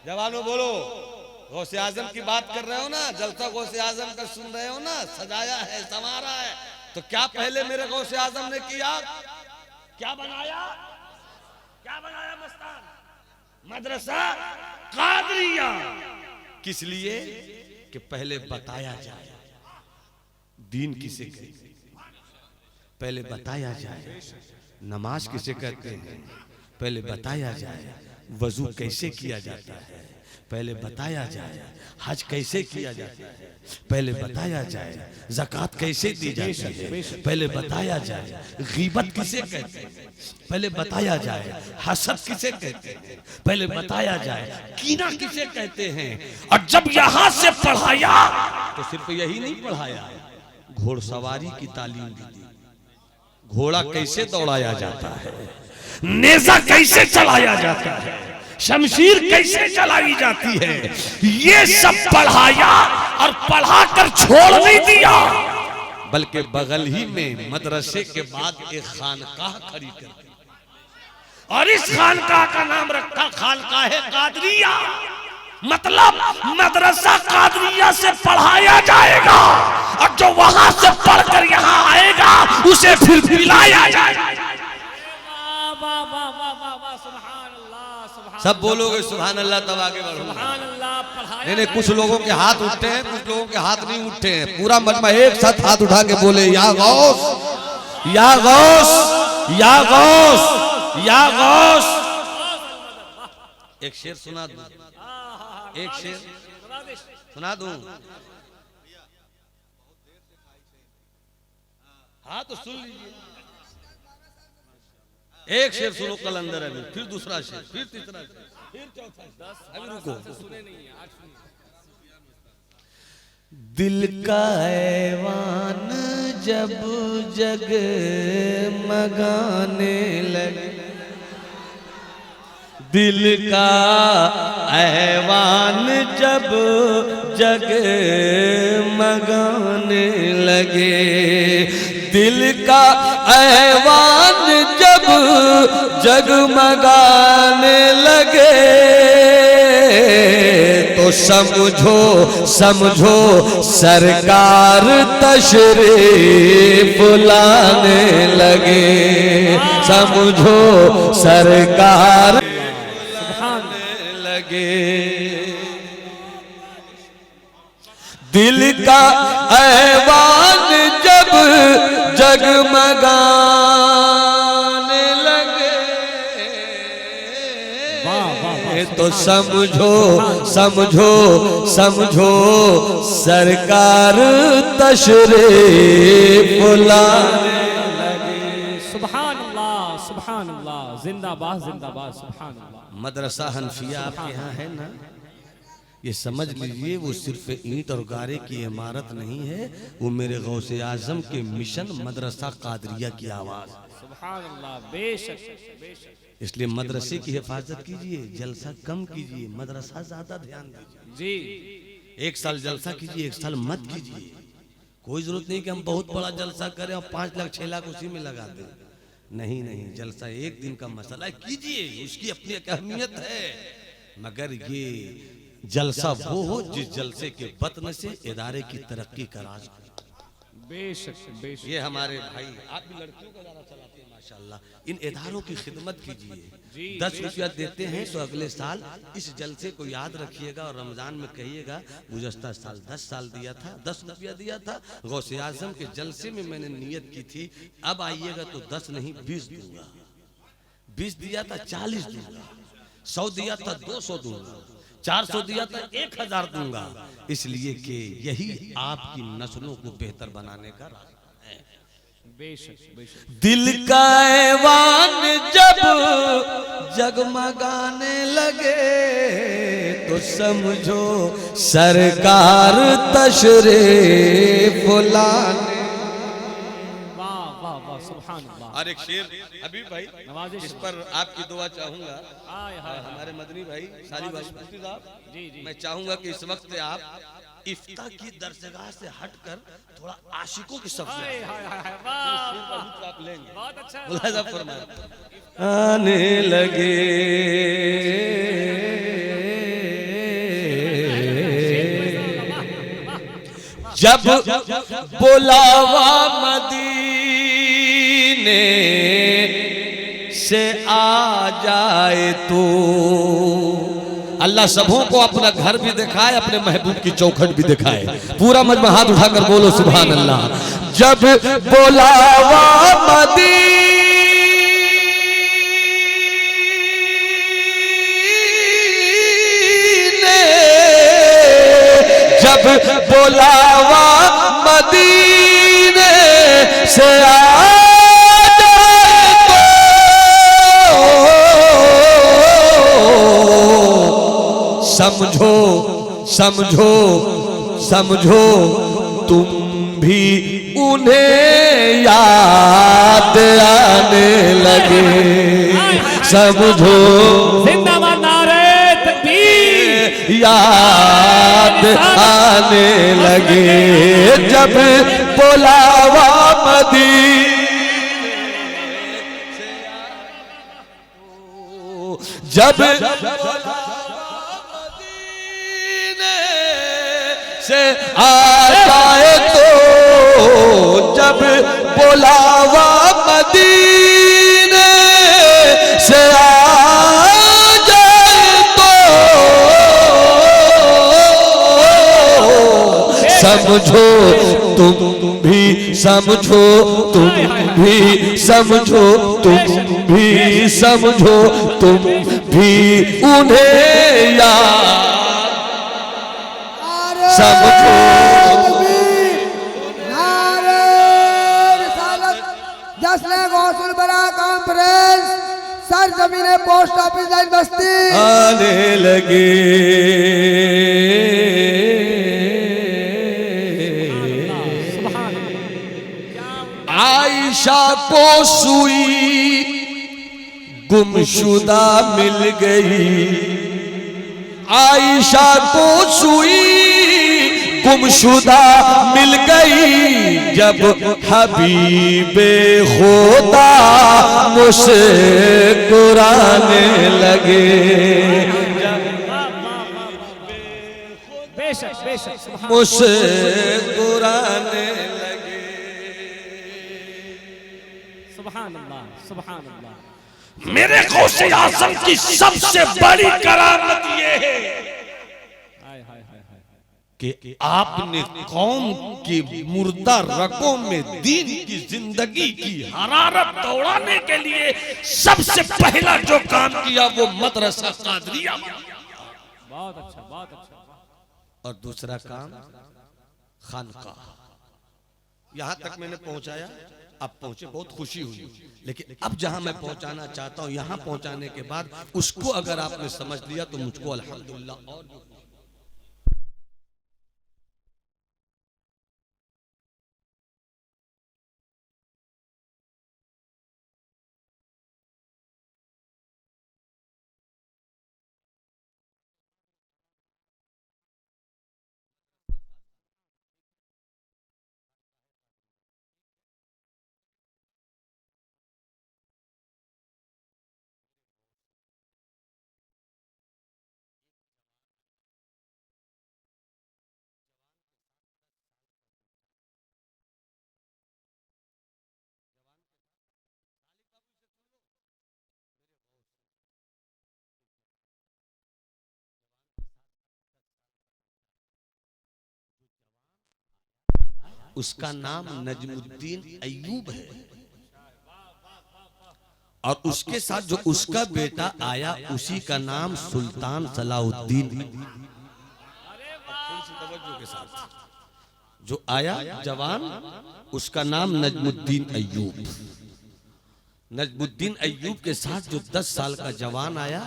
Speaker 3: जवानों बोलो। गौसे आजम की बात कर रहे हो ना, जलसा गौसे आजम का सुन रहे हो ना, सजाया है, संवारा है, तो क्या पहले मेरे गौसे आजम ने किया? क्या बनाया? क्या बनाया मस्तान? मदरसा कादरिया। किस लिए? कि पहले बताया जाए दीन किसे कहते हैं, पहले बताया जाए नमाज किसे कहते हैं, पहले बताया जाए वजू कैसे किया जाता है, पहले बताया जाए हज कैसे किया जाता है, पहले बताया जाए ज़कात कैसे दी जाती है, पहले बताया जाए गीबत किसे कहते हैं, पहले बताया जाए हसद किसे कहते हैं, पहले बताया जाए कीना किसे कहते हैं। और जब यहां से पढ़ाया तो सिर्फ यही नहीं पढ़ाया, घोड़सवारी की तालीम भी दी। घोड़ा कैसे दौड़ाया जाता है, नेजा कैसे चलाया जाता है, शमशीर कैसे चलाई जाती है, ये सब पढ़ाया। और पढ़ाकर छोड़ नहीं दिया, बल्कि बगल ही में मदरसे के बाद एक खानकाह खड़ी कर दी, और इस खानकाह का नाम रखा खानकाह कादरिया। मतलब मदरसा कादरिया से पढ़ाया जाएगा, और जो वहां से पढ़कर यहाँ आएगा उसे फिर पिलाया जाएगा। सब बोलोगे सुभान अल्लाह, तब आगे बढ़ो। सुभान अल्लाह। नहीं, कुछ लोगों के हाथ उठते हैं, कुछ लोगों के हाथ नहीं उठते हैं। पूरा मजमा एक साथ हाथ उठा के बोले या गौस, या गौस, या गौस, या गौस। एक शेर सुना दूं, एक शेर सुना दूं। हाँ तो सुन लीजिए, एक शेर सुनो कलंदर, अभी फिर दूसरा शेर, फिर तीसरा शेर, फिर चौथा। अभी रुको, दिल का ऐवान जब जग मगाने लगे, दिल का ऐवान जब जग मगाने लगे, दिल का ऐवान जब जगमगाने लगे, तो तो समझो समझो सरकार तशरीफ लाने लगे, समझो सरकार लाने लगे। दिल का ऐवान जब जगमगाने लगे तो समझो समझो समझो सरकार तशरीफ लाने लगे।
Speaker 2: सुभान अल्लाह सुभान अल्लाह, जिंदाबाद जिंदाबाद, सुभान अल्लाह।
Speaker 3: मदरसा हनफिया आपके यहाँ है ना, ये समझ लीजिए वो सिर्फ ईंट और गारे की इमारत नहीं है, वो मेरे गौसे आजम के मिशन मदरसा कादरिया की आवाज।
Speaker 2: सुभान अल्लाह, बेशक बेशक।
Speaker 3: इसलिए मदरसे की हिफाजत कीजिए, जलसा कम कीजिए, मदरसा ज्यादा ध्यान दीजिए
Speaker 2: जी।
Speaker 3: एक साल जलसा कीजिए, एक साल मत कीजिए। कोई जरूरत नहीं कि हम बहुत बड़ा जलसा करें और 5 लाख 6 लाख उसी में लगा दें। नहीं नहीं, जलसा एक दिन का मसला है, कीजिए, उसकी अपनी अहमियत है। मगर ये जलसा वो हो जिस जलसे के बतन से इदारे की तरक्की का राज हो।
Speaker 2: बेशक बेशक।
Speaker 3: ये हमारे भाई, आप भी लड़कियों का इदारा चलाते हैं माशाल्लाह, इन इदारों की खिदमत कीजिए। 10 रुपया देते हैं तो अगले साल इस जलसे को याद रखिएगा और रमजान में कहिएगा गुज़श्ता साल 10 साल दिया था, 10 रुपया दिया था, गौसे आजम के जलसे में मैंने नियत की थी, अब आइएगा तो 10 नहीं 20 दूंगा। 20 दिया था 40 दूंगा, 100 दिया था 200 दूंगा, 400 दिया था 1000 दूंगा। इसलिए कि यही आपकी नस्लों को बेहतर बनाने का रास्ता है।
Speaker 2: बेशक बेशक।
Speaker 3: दिल का ऐवान जब जगमगाने लगे तो समझो सरकार तशरीफ लाने।
Speaker 2: वाह वाह वाह, सुभान अल्लाह।
Speaker 3: और एक शेर अभी भाई
Speaker 2: नवाज़िश
Speaker 3: इस पर आपकी दुआ चाहूंगा।
Speaker 2: हाय हाय।
Speaker 3: हमारे मदनी भाई सारी बात
Speaker 2: जी जी।
Speaker 3: मैं चाहूंगा कि इस वक्त आप इफ्ता की दरजगाह से हटकर थोड़ा आशिकों की सफ
Speaker 2: हाय हाय हाय, वाह
Speaker 3: आप लेंगे।
Speaker 2: बहुत अच्छा।
Speaker 3: मुलाहिज़ा फरमाएं। आने लगे जब बुलावा मदीने से आ जाए तो अल्लाह सबों को अपना घर भी दिखाए, अपने महबूब की चौखट भी दिखाए। पूरा मजमा हाथ उठाकर बोलो सुभान अल्लाह। जब बुलावा मदीने, जब बुलावा मदीने से आ समझो समझो समझो तुम भी उन्हें याद आने लगे। समझो
Speaker 2: जिंदाबाद नारे तकबीर,
Speaker 3: याद आने लगे जब बुलावा मदीने से जब से आ जाए तो, जब बुलावा मदीने से आ जाए तो समझो तुम भी समझो, तुम भी समझो, तुम भी समझो, तुम भी उन्हें याद समझो।
Speaker 4: जश्न गौसुल बरा कॉन्फ्रेंस सर जमीने पोस्ट ऑफिस लाइन बस्ती
Speaker 3: आने लगे। आयशा को सुई गुमशुदा मिल गई, आयशा को सुई गुमशुदा मिल गई जब हबीबे खुदा मुस्कुराने लगे।
Speaker 2: बेशक सुभान
Speaker 3: मुस्कुराने लगे।
Speaker 2: सुभान अल्लाह सुभान अल्लाह।
Speaker 1: मेरे गौसे आजम की सबसे बड़ी करामत ये है
Speaker 2: हाय हाय हाय हाय।
Speaker 3: कि आपने कौम की मुर्दा रगों में दीन की जिंदगी की
Speaker 1: हरारत दौड़ाने के लिए सबसे पहला जो काम किया वो मदरसा कादरिया।
Speaker 2: बहुत अच्छा बहुत अच्छा।
Speaker 3: और दूसरा काम खानकाह। यहां तक मैंने पहुंचाया, अब पहुंचे, बहुत खुशी हुई। लेकिन अब जहां मैं पहुंचाना चाहता हूं, यहां पहुंचाने के बाद उसको अगर आपने समझ लिया तो मुझको अल्हम्दुलिल्लाह। और उसका नाम नजमुद्दीन अय्यूब है। और उसके साथ जो उसका बेटा आया उसी का नाम सुल्तान सलाउद्दीन है। के साथ जो आया जवान, उसका नाम नजमुद्दीन अय्यूब। नजमुद्दीन अय्यूब के साथ जो 10 साल का जवान आया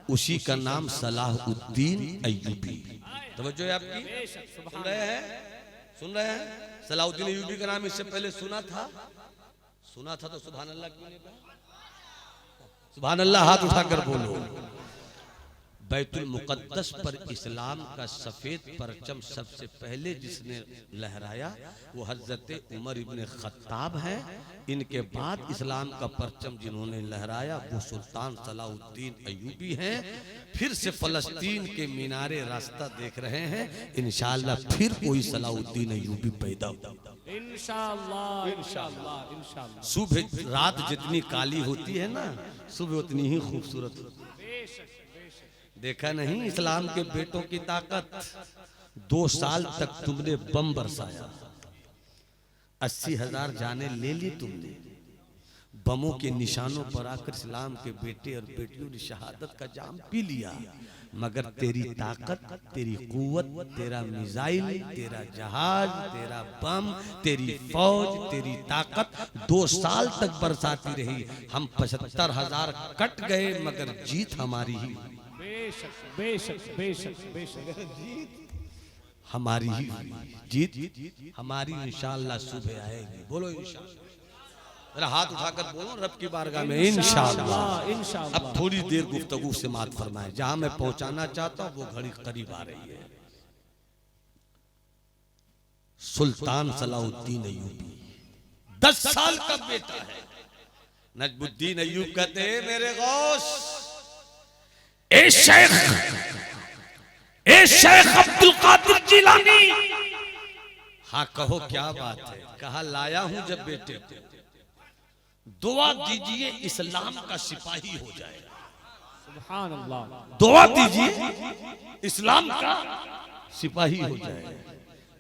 Speaker 3: उसी का नाम सलाहुद्दीन अय्यूबी। तवज्जो है आपकी? सुन रहे हैं? सुन रहे हैं? सलाहुद्दीन अय्यूबी का नाम इससे पहले सुना था? सुना था तो सुभान अल्लाह क्यों नहीं कहा? सुभान अल्लाह हाथ उठाकर बोलो। बैतुल मुकद्दस पर इस्लाम का सफेद परचम सबसे पहले जिसने लहराया वो हजरत उमर इब्ने खत्ताब हैं। इनके बाद इस्लाम का परचम जिन्होंने लहराया वो सुल्तान सलाहुद्दीन अय्यूबी हैं। फिर से फलस्तीन के मीनारे रास्ता देख रहे हैं, इंशाअल्लाह फिर कोई सलाहुद्दीन अय्यूबी पैदा होगा
Speaker 2: इंशाअल्लाह इंशाअल्लाह इंशाअल्लाह।
Speaker 3: सुबह रात जितनी काली होती है ना, सुबह उतनी ही खूबसूरत होती है। देखा नहीं इस्लाम के बेटों की ताकत? 2 साल तक तुमने बम बरसाया, 80,000 जाने ले ली तुमने। बमों के निशानों पर आकर इस्लाम के बेटे और बेटियों ने शहादत का जाम पी लिया। मगर तेरी ताकत, तेरी कुव्वत, तेरा मिसाइल, तेरा जहाज, तेरा बम, तेरी फौज, तेरी ताकत 2 साल तक बरसाती रही। हम 75,000 कट गए मगर जीत हमारी ही।
Speaker 2: बेशक बेशक बेशक बेशक
Speaker 3: हमारी ही जीत हमारी इंशाअल्लाह सुबह आएगी। बोलो इंशाअल्लाह। जरा हाथ उठाकर बोलो रब की बारगाह में इंशाअल्लाह इंशाअल्लाह। अब थोड़ी देर गुफ्तगू से मात फरमाए। जहां मैं पहुंचाना चाहता हूं वो घड़ी करीब आ रही है। सुल्तान सलाहुद्दीन अय्यूबी 10 साल का बेटा है। नजमुद्दीन अय्यूब कहते हैं मेरे गौस
Speaker 1: ए शेख अब्दुल कादिर जिलानी।
Speaker 3: हाँ कहो क्या बात है? कहा लाया हूं जब बेटे को दुआ दीजिए इस्लाम का सिपाही हो जाए।
Speaker 2: सुभान अल्लाह।
Speaker 3: दुआ दीजिए इस्लाम का सिपाही हो जाए।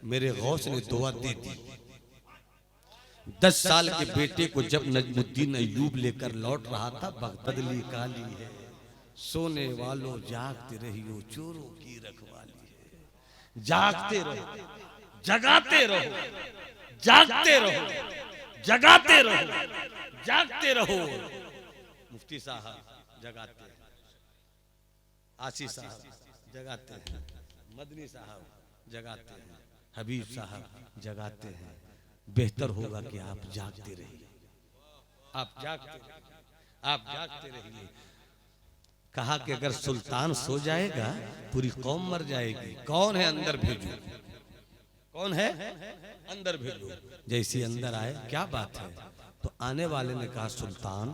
Speaker 3: मेरे गौस ने दुआ दे दी। 10 साल के बेटे को जब नजमुद्दीन अय्यूब लेकर लौट रहा था, बगदली काली है, सोने वालों जागते रहियो, चोरों की रखवाली है। जागते रहो,
Speaker 1: जगाते रहो, जागते रहो, जगाते रहो, जागते रहो।
Speaker 3: मुफ्ती साहब जगाते हैं, आसिफ साहब जगाते हैं, मदनी साहब जगाते हैं, हबीब साहब जगाते हैं। बेहतर होगा कि आप जागते रहिए, आप जागते रहिए। कहा कि अगर सुल्तान सो जाएगा पूरी कौम मर जाएगी। कौन है अंदर भेजो? कौन है अंदर भेजो? जैसे अंदर आए, क्या बात है? तो आने वाले ने कहा सुल्तान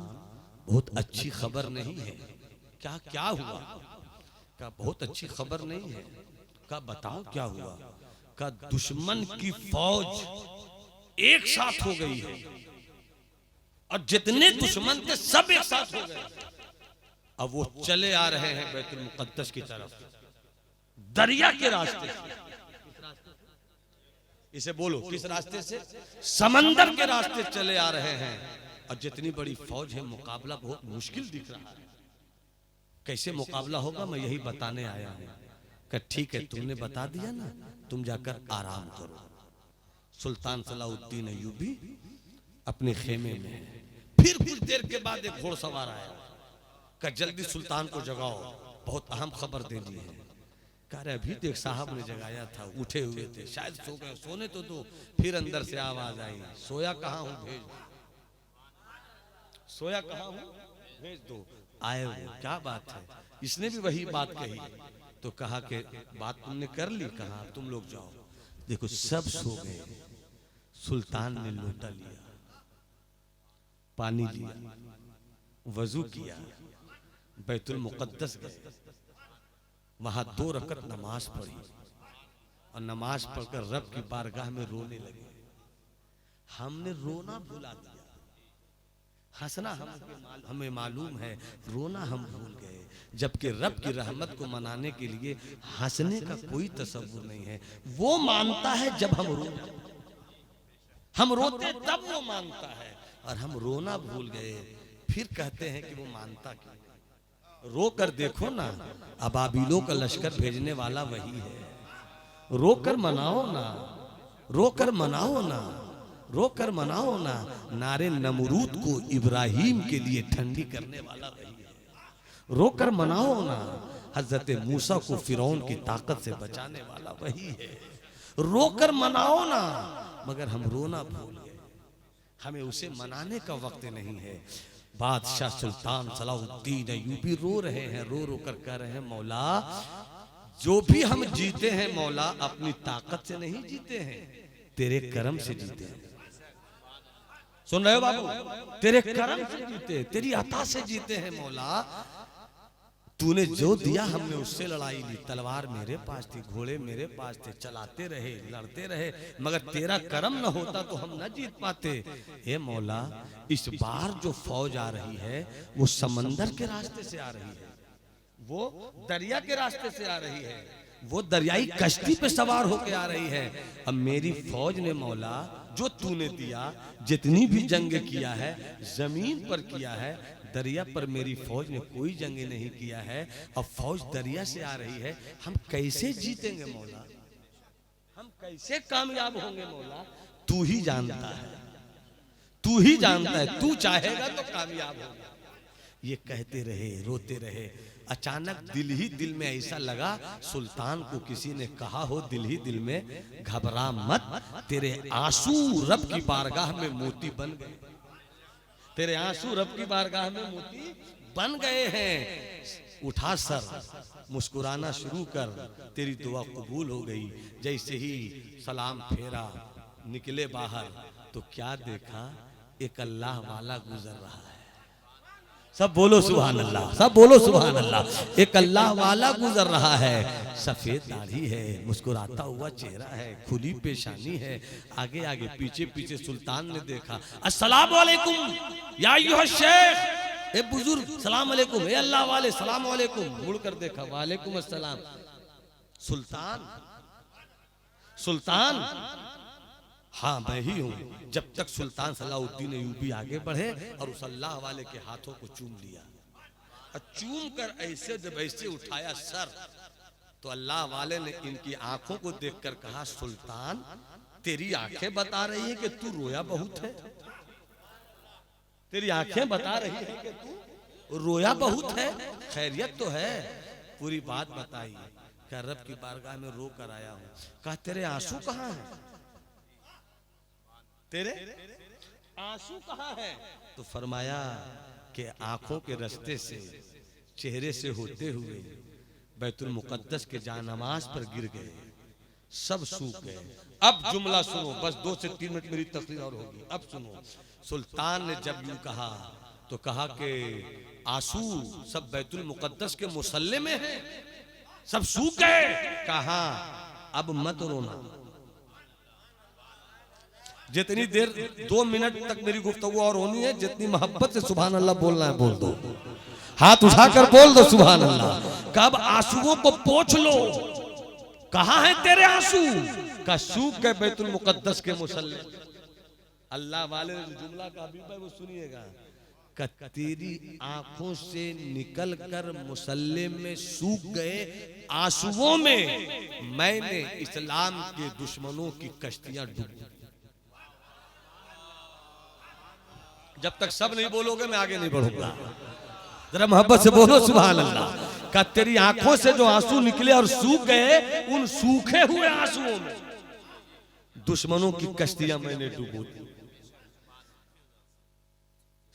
Speaker 3: बहुत अच्छी खबर नहीं है। क्या क्या हुआ? कहा बहुत अच्छी खबर नहीं है। कहा बताओ क्या हुआ? कहा दुश्मन की फौज एक साथ हो गई है और जितने दुश्मन थे सब एक साथ हो गए। अब वो चले आ रहे हैं बैतुल मुकद्दस की तरफ, दरिया के रास्ते से। इसे बोलो किस रास्ते से? समंदर के रास्ते चले आ रहे हैं और जितनी बड़ी फौज है मुकाबला बहुत मुश्किल दिख रहा है। कैसे मुकाबला होगा मैं यही बताने आया हूं। कि ठीक है तुमने बता दिया ना, तुम जाकर आराम करो। सुल्तान सलाउद्दीन अय्यूबी अपने खेमे में है। फिर कुछ देर के बाद एक घोड़सवार आया, कहा जल्दी सुल्तान को जगाओ, बहुत अहम खबर देनी है। कह रहे अभी देख साहब ने जगाया था, उठे हुए थे, शायद सो गए, सोने तो दो। फिर अंदर से आवाज आई, सोया कहाँ हूं भेज दो, सोया कहाँ हूं भेज दो। आए वो, क्या बात है? इसने भी वही बात कही तो कहा कि बात तुमने कर ली, कहा तुम लोग जाओ। देखो सब सो गए, सुल्तान ने लोटा लिया, पानी लिया, वजू किया, बैतुल मुकद्दस गए, वहां 2 रकत नमाज पढ़ी और नमाज पढ़कर रब की बारगाह में रोने लगे। हमने रोना भुला दिया, हंसना हमें मालूम है, रोना हम भूल गए। जबकि रब की रहमत को मनाने के लिए हंसने का कोई तसव्वुर नहीं है। वो मानता है जब हम रोते, हम रोते तब वो मानता है, और हम रोना भूल गए। फिर कहते हैं कि वो मानता क्यों? रो कर देखो ना, अबाबिलों का लश्कर भेजने वाला वही है। रो कर मनाओ ना, रो कर मनाओ ना, रो कर मनाओ ना। नारे नमरूद को इब्राहिम के लिए ठंडी करने वाला वही है। रो कर मनाओ ना, हजरत मूसा को फिरौन की ताकत से बचाने वाला वही है। रो कर मनाओ ना, मगर हम रोना भूल गए, हमें उसे मनाने का वक्त नहीं है। बादशाह सुल्तान सलाउद्दीन अय्यूबी रो रहे हैं, रो रो कर कह रहे हैं मौला जो भी हम जीते हैं मौला अपनी ताकत से नहीं जीते हैं, तेरे करम से जीते हैं। सुन रहे हो बाबू? तेरे करम से जीते, तेरी अता से जीते हैं मौला। तूने जो दिया हमने उससे लड़ाई ली। तलवार मेरे पास थी, घोड़े मेरे पास थे, चलाते रहे, लड़ते रहे, मगर तेरा करम न होता तो हम न जीत पाते। हे मौला इस बार जो फौज आ रही है वो समंदर के रास्ते से आ रही है, वो दरिया के रास्ते से आ रही है, वो दरियाई कश्ती पे सवार होकर आ रही है। अब मेरी फौज ने मौला जो तूने दिया, जितनी भी जंग किया है जमीन पर किया है, दरिया पर मेरी फौज ने कोई जंग नहीं किया है। अब फौज दरिया से आ रही है, हम कैसे जीतेंगे मौला, हम कैसे कामयाब होंगे मौला? तू ही जानता है, तू ही जानता है, तू चाहेगा तो कामयाब होगा। ये कहते रहे, रोते रहे। अचानक दिल ही दिल में ऐसा लगा, सुल्तान को किसी ने कहा हो दिल ही दिल में, घबरा मत, तेरे आंसू रब की बारगाह में मोती बन गए, तेरे आंसू रब की बारगाह में मोती बन गए हैं। उठा सर, मुस्कुराना शुरू कर, तेरी दुआ कबूल हो गई। जैसे ही सलाम फेरा, निकले बाहर तो क्या देखा, एक अल्लाह वाला गुजर रहा है। सब बोलो सुभान अल्लाह, सब बोलो सुभान अल्लाह। एक अल्लाह वाला गुजर रहा है, सफेद दाढ़ी है, मुस्कुराता हुआ चेहरा है, खुली पेशानी है। आगे आगे पीछे पीछे सुल्तान ने देखा, अस्सलाम वालेकुम या अय्युहा शेख, ए बुजुर्ग सलाम अलैकुम, ए अल्लाह वाले सलाम अलैकुम। मुड़कर देखा, वालेकुम अस्सलाम। सुल्तान, सुल्तान, हाँ मैं ही हूँ। जब तक सुल्तान सलाउद्दीन अय्यूबी आगे बढ़े और उस अल्लाह वाले के हाथों को चूम लिया, और चूम कर ऐसे जब ऐसे उठाया सर, तो अल्लाह वाले ने इनकी आंखों को देखकर कहा, सुल्तान तेरी आंखें बता रही है कि तू रोया बहुत है, तेरी आंखें बता रही है कि तू रोया बहुत है, खैरियत तो है? पूरी बात बताई। क्या रब की बारगाह में रो कर आया हूँ। कहा तेरे आंसू कहाँ हैं, तेरे आंसू कहाँ हैं? तो फरमाया कि आंखों के रास्ते से, चेहरे से होते हुए बैतुल मुकद्दस के जानमाज पर गिर गए, सब सूख गए। अब जुमला सुनो, बस 2 से 3 मिनट मेरी तकरीर और होगी। अब सुनो, सुल्तान ने जब यूं कहा तो कहा कि आंसू सब बैतुल मुकद्दस के मुसल्ले में है। सब सूख गए। कहा अब मत रोना, जितनी देर 2 मिनट तक मेरी गुफ्तगू और होनी है, जितनी मोहब्बत से सुभान अल्लाह बोलना है बोल दो, हाथ उठाकर बोल दो सुभान अल्लाह। कब आंसुओं को पोंछ लो, कहां है तेरे आंसू, का सूख गए बैतुल मुकद्दस के मुसल्ले। अल्लाह वाले ने जुमला का भी वो सुनिएगा, तेरी आंखों से निकल कर मुसल्ले में सूख गए आंसुओं में मैंने इस्लाम के दुश्मनों की कश्तियां डूबी। जब तक सब नहीं बोलोगे मैं आगे नहीं बढ़ूंगा, जरा मोहब्बत से बोलो सुभान अल्लाह। का तेरी आंखों से जो आंसू निकले और सूख गए, उन सूखे हुए आंसुओं में दुश्मनों की कश्तियां मैंने डुबो दी।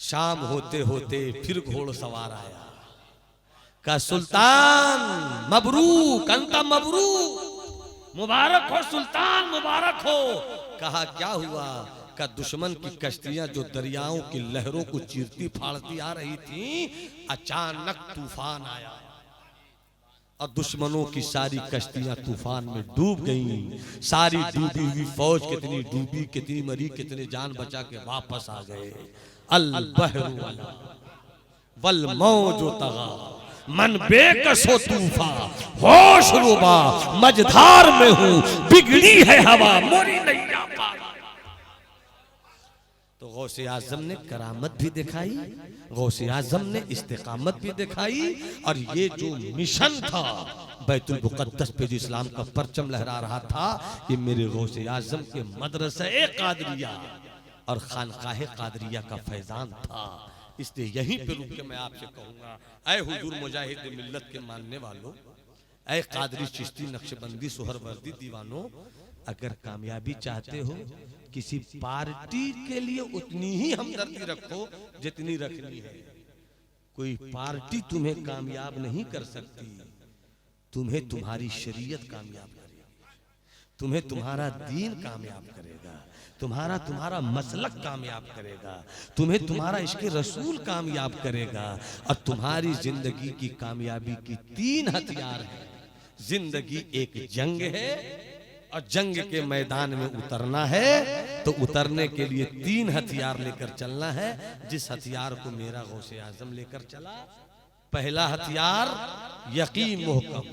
Speaker 3: शाम होते होते फिर घोड़सवार आया, का सुल्तान मबरूक अंता मबरूक, मुबारक हो सुल्तान मुबारक हो। कहा क्या हुआ, का दुश्मन की कश्तियां जो दरियाओं की लहरों को चीरती फाड़ती आ रही थी, अचानक तूफान आया और दुश्मनों की सारी कश्तियां तूफान में डूब गईं। सारी डूबी हुई फौज कितनी डूबी, कितनी मरी, कितने जान बचा के वापस आ गए। अल बहरु वल मौजो तगा मन बेकसो तूफा होश रुबा मझधार में हूं, बिगड़ी है हवा मोरी नैया पार। तो गौसे आजम ने करामत भी दिखाई, गौसे आजम ने इस्तिकामत भी दिखाई, और ये जो मिशन था बैतुल मुकद्दस पे जो इस्लाम का परचम लहरा रहा था, ये मेरे गौसे आजम के मदरसे कादरिया और खानकाहे कादरिया का फैजान था। इसलिए यहीं पे रुक के मैं आपसे कहूंगा, ऐ हुजूर मुजाहिद मिल्लत के मानने वालों, ऐ कादरी चिश्ती नक्शबंदी सुहरवर्दी दीवानों, अगर कामयाबी चाहते हो किसी पार्टी के लिए उतनी ही हमदर्दी रखो जितनी रखनी है। कोई पार्टी तुम्हें कामयाब नहीं कर सकती, तुम्हें तुम्हारी शरीयत कामयाब करेगी, तुम्हें तुम्हारा दीन कामयाब करेगा, तुम्हारा मसलक कामयाब करेगा, तुम्हें तुम्हारा इश्क रसूल कामयाब करेगा। और तुम्हारी जिंदगी की कामयाबी की 3 हथियार हैं। जिंदगी एक जंग है और जंग के मैदान में उतरना है, तो उतरने के लिए 3 हथियार लेकर चलना है, जिस हथियार को मेरा गौसे आजम लेकर चला। पहला हथियार यकीन मुहकम,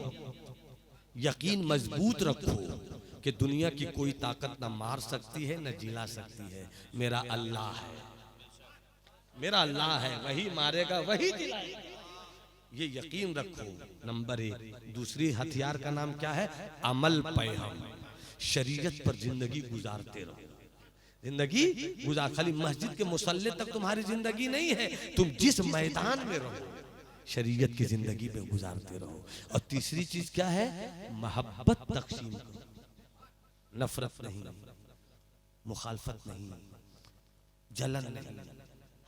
Speaker 3: यकीन मजबूत रखो कि दुनिया की कोई ताकत न मार सकती है न जिला सकती है। मेरा अल्लाह है, मेरा अल्लाह है, वही मारेगा वही जिलाएगा, ये यकीन रखो। नंबर 1। दूसरी हथियार का नाम क्या है, अमल पैहम, शरीयत पर जिंदगी गुजारते रहो। जिंदगी गुजार, खाली मस्जिद के मुसल्ले तक तुम्हारी जिंदगी नहीं है, तुम जिस मैदान में रहो शरीयत की जिंदगी में गुजारते रहो। और तीसरी चीज क्या है, मोहब्बत तकसीम करो, नफरत नहीं, मुखालफत नहीं, जलन नहीं,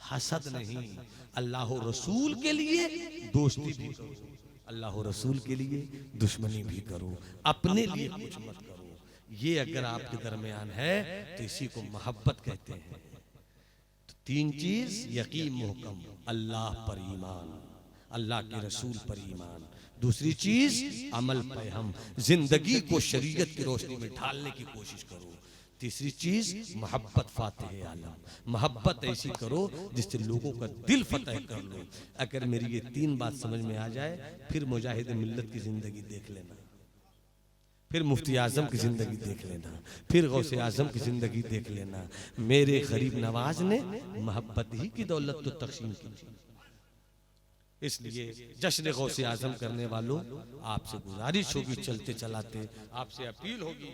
Speaker 3: हसद नहीं। अल्लाह रसूल के लिए दोस्ती भी करो, अल्लाह रसूल के लिए दुश्मनी भी करो, अपने लिए कुछ मत करो। ये अगर आपके दरमियान है तो इसी को मोहब्बत कहते हैं। तो 3 चीज, यकीन मुहकम, अल्लाह पर ईमान, अल्लाह के रसूल पर ईमान। दूसरी चीज अमल पे हम जिंदगी को शरीयत की रोशनी में ढालने की कोशिश करो। तीसरी चीज मोहब्बत फातिह आलम, मोहब्बत ऐसी करो जिससे लोगों का दिल फतह कर लो। अगर मेरी ये 3 बात समझ में आ जाए, फिर मुजाहिद मिल्लत की जिंदगी देख लेना, फिर मुफ्ती आजम की जिंदगी देख लेना, फिर गौसे आजम की जिंदगी देख लेना। मेरे गरीब नवाज ने मोहब्बत ही की दौलत तो तकसीम की। इसलिए जश्न गौसे आजम करने वालों, आपसे गुजारिश होगी, चलते चलाते आपसे अपील होगी,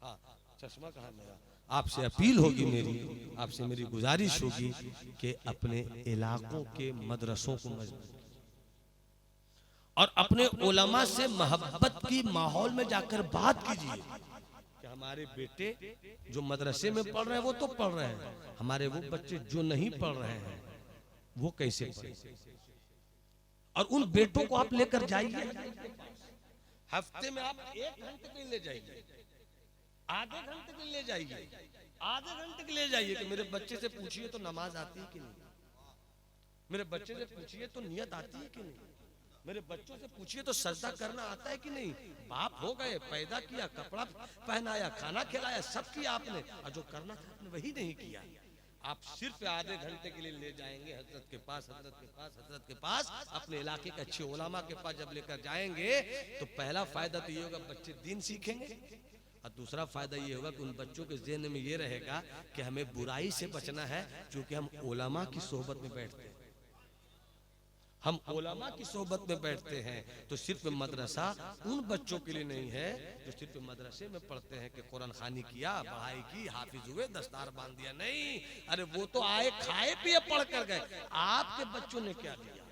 Speaker 3: हाँ चश्मा कहाँ मेरा, आपसे अपील होगी मेरी, आपसे मेरी गुजारिश होगी कि अपने इलाकों के मदरसों को मजबूत और अपने उलमा से मोहब्बत की माहौल में जाकर बात कीजिए कि हमारे बेटे जो मदरसे में पढ़ रहे हैं वो तो पढ़ रहे हैं, हमारे वो बच्चे जो नहीं पढ़ रहे हैं वो कैसे पढ़े। और उन बेटों को आप लेकर जाइए, हफ्ते में आप 1 घंटे के लिए ले जाइए, आधे घंटे के लिए ले जाइए, आधे घंटे के लिए ले जाइए कि मेरे बच्चे से पूछिए तो नमाज आती है कि नहीं, मेरे बच्चे से पूछिए तो नियत आती है कि नहीं, मेरे बच्चों से पूछिए तो सजदा करना आता है कि नहीं? बाप हो गए, पैदा किया, कपड़ा पहनाया, खाना खिलाया, सब किया आपने, और जो करना था आपने वही नहीं किया। आप सिर्फ आधे घंटे के लिए ले जाएंगे हजरत के पास, हजरत के पास, हजरत के पास, अपने इलाके के अच्छे उलमा के पास जब लेकर जाएंगे तो पहला फायदा तो ये होगा बच्चे दीन सीखेंगे, और दूसरा फायदा ये होगा कि उन बच्चों के ज़हन में ये रहेगा कि हमें बुराई से बचना है, क्योंकि हम उलमा की सोहबत में बैठते हैं, हम उलमा की सोहबत में बैठते हैं। तो सिर्फ मदरसा उन बच्चों के लिए नहीं है जो सिर्फ मदरसे में पढ़ते हैं कि कुरान खानी किया, पढ़ाई की, हाफिज हुए, दस्तार बांध दिया, नहीं। अरे वो तो आए, खाए पिए, पढ़ कर गए। आपके बच्चों ने क्या लिया?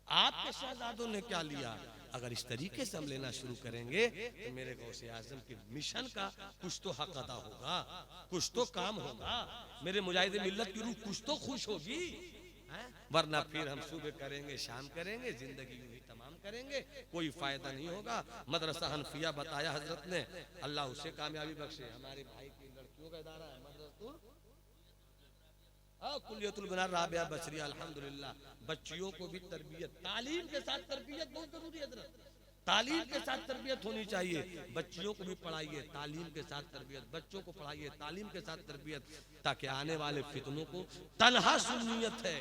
Speaker 3: आपके शहजादों ने क्या लिया? अगर इस तरीके से हम लेना शुरू करेंगे तो मेरे गौसे आजम के मिशन का कुछ तो हक अदा होगा, कुछ तो काम होगा, मेरे मुजाहिद मिल्लत की रूह कुछ तो खुश होगी। वरना फिर हम सुबह करेंगे, शाम करेंगे, जिंदगी यूं ही तमाम करेंगे, कोई फायदा नहीं होगा। मदरसा हनफिया बताया हजरत ने, अल्लाह उसे कामयाबी बख्शे। हमारे भाई की लड़कियों का इदारा है मदरसा कुलियतुल बनार राबिया बसरिया, अल्हम्दुलिल्लाह। बच्चियों को भी तरबियत, तालीम के साथ तरबियत बहुत जरूरी है हजरत, तालीम के साथ तरबियत होनी चाहिए। बच्चियों को भी पढ़ाइए, तालीम के साथ तरबियत, बच्चों को पढ़ाइए, तालीम के साथ तरबियत, ताकि आने वाले फितनों को, तन्हा सुन्नियत है,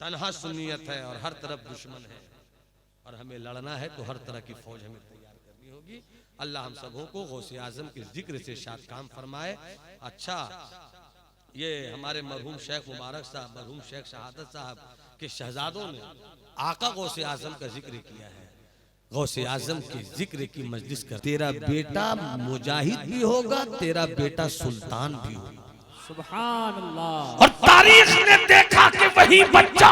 Speaker 3: तन्हा सुन्नियत है और हर तरफ दुश्मन है, और हमें लड़ना है तो हर तरह की फौज हमें तैयार करनी होगी। अल्लाह हम सबों को गौसे आजम के जिक्र से शाद काम फरमाए। अच्छा, ये हमारे मरहूम शेख मुबारक साहब, मरहूम शेख शहादत साहब के शहजादों ने आका गौसे आजम का जिक्र किया है। गौसे आजम के जिक्र की मजलिस कर, तेरा बेटा मुजाहिद भी होगा, तेरा बेटा सुल्तान भी होगा।
Speaker 2: सुभान अल्लाह।
Speaker 1: और तारीख ने देखा कि वही बच्चा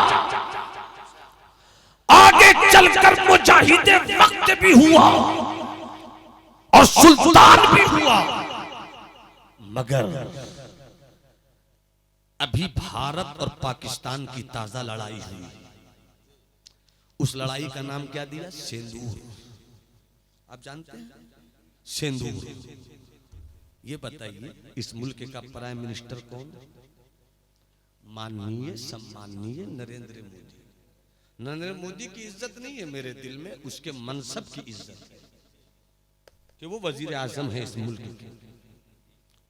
Speaker 1: आगे चलकर मुजाहिद वक्त भी हुआ और सुल्तान भी हुआ।
Speaker 3: मगर अभी भारत और पाकिस्तान की ताजा लड़ाई हुई, उस लड़ाई का नाम क्या दिया? सिंदूर। आप जानते हैं सिंदूर? ये बताइए इस मुल्क का प्राइम मिनिस्टर कौन? माननीय सम्माननीय नरेंद्र मोदी। नरेंद्र मोदी की इज्जत नहीं है मेरे दिल में, उसके मनसब की इज्जत है कि वो वजीर आजम है इस मुल्क के।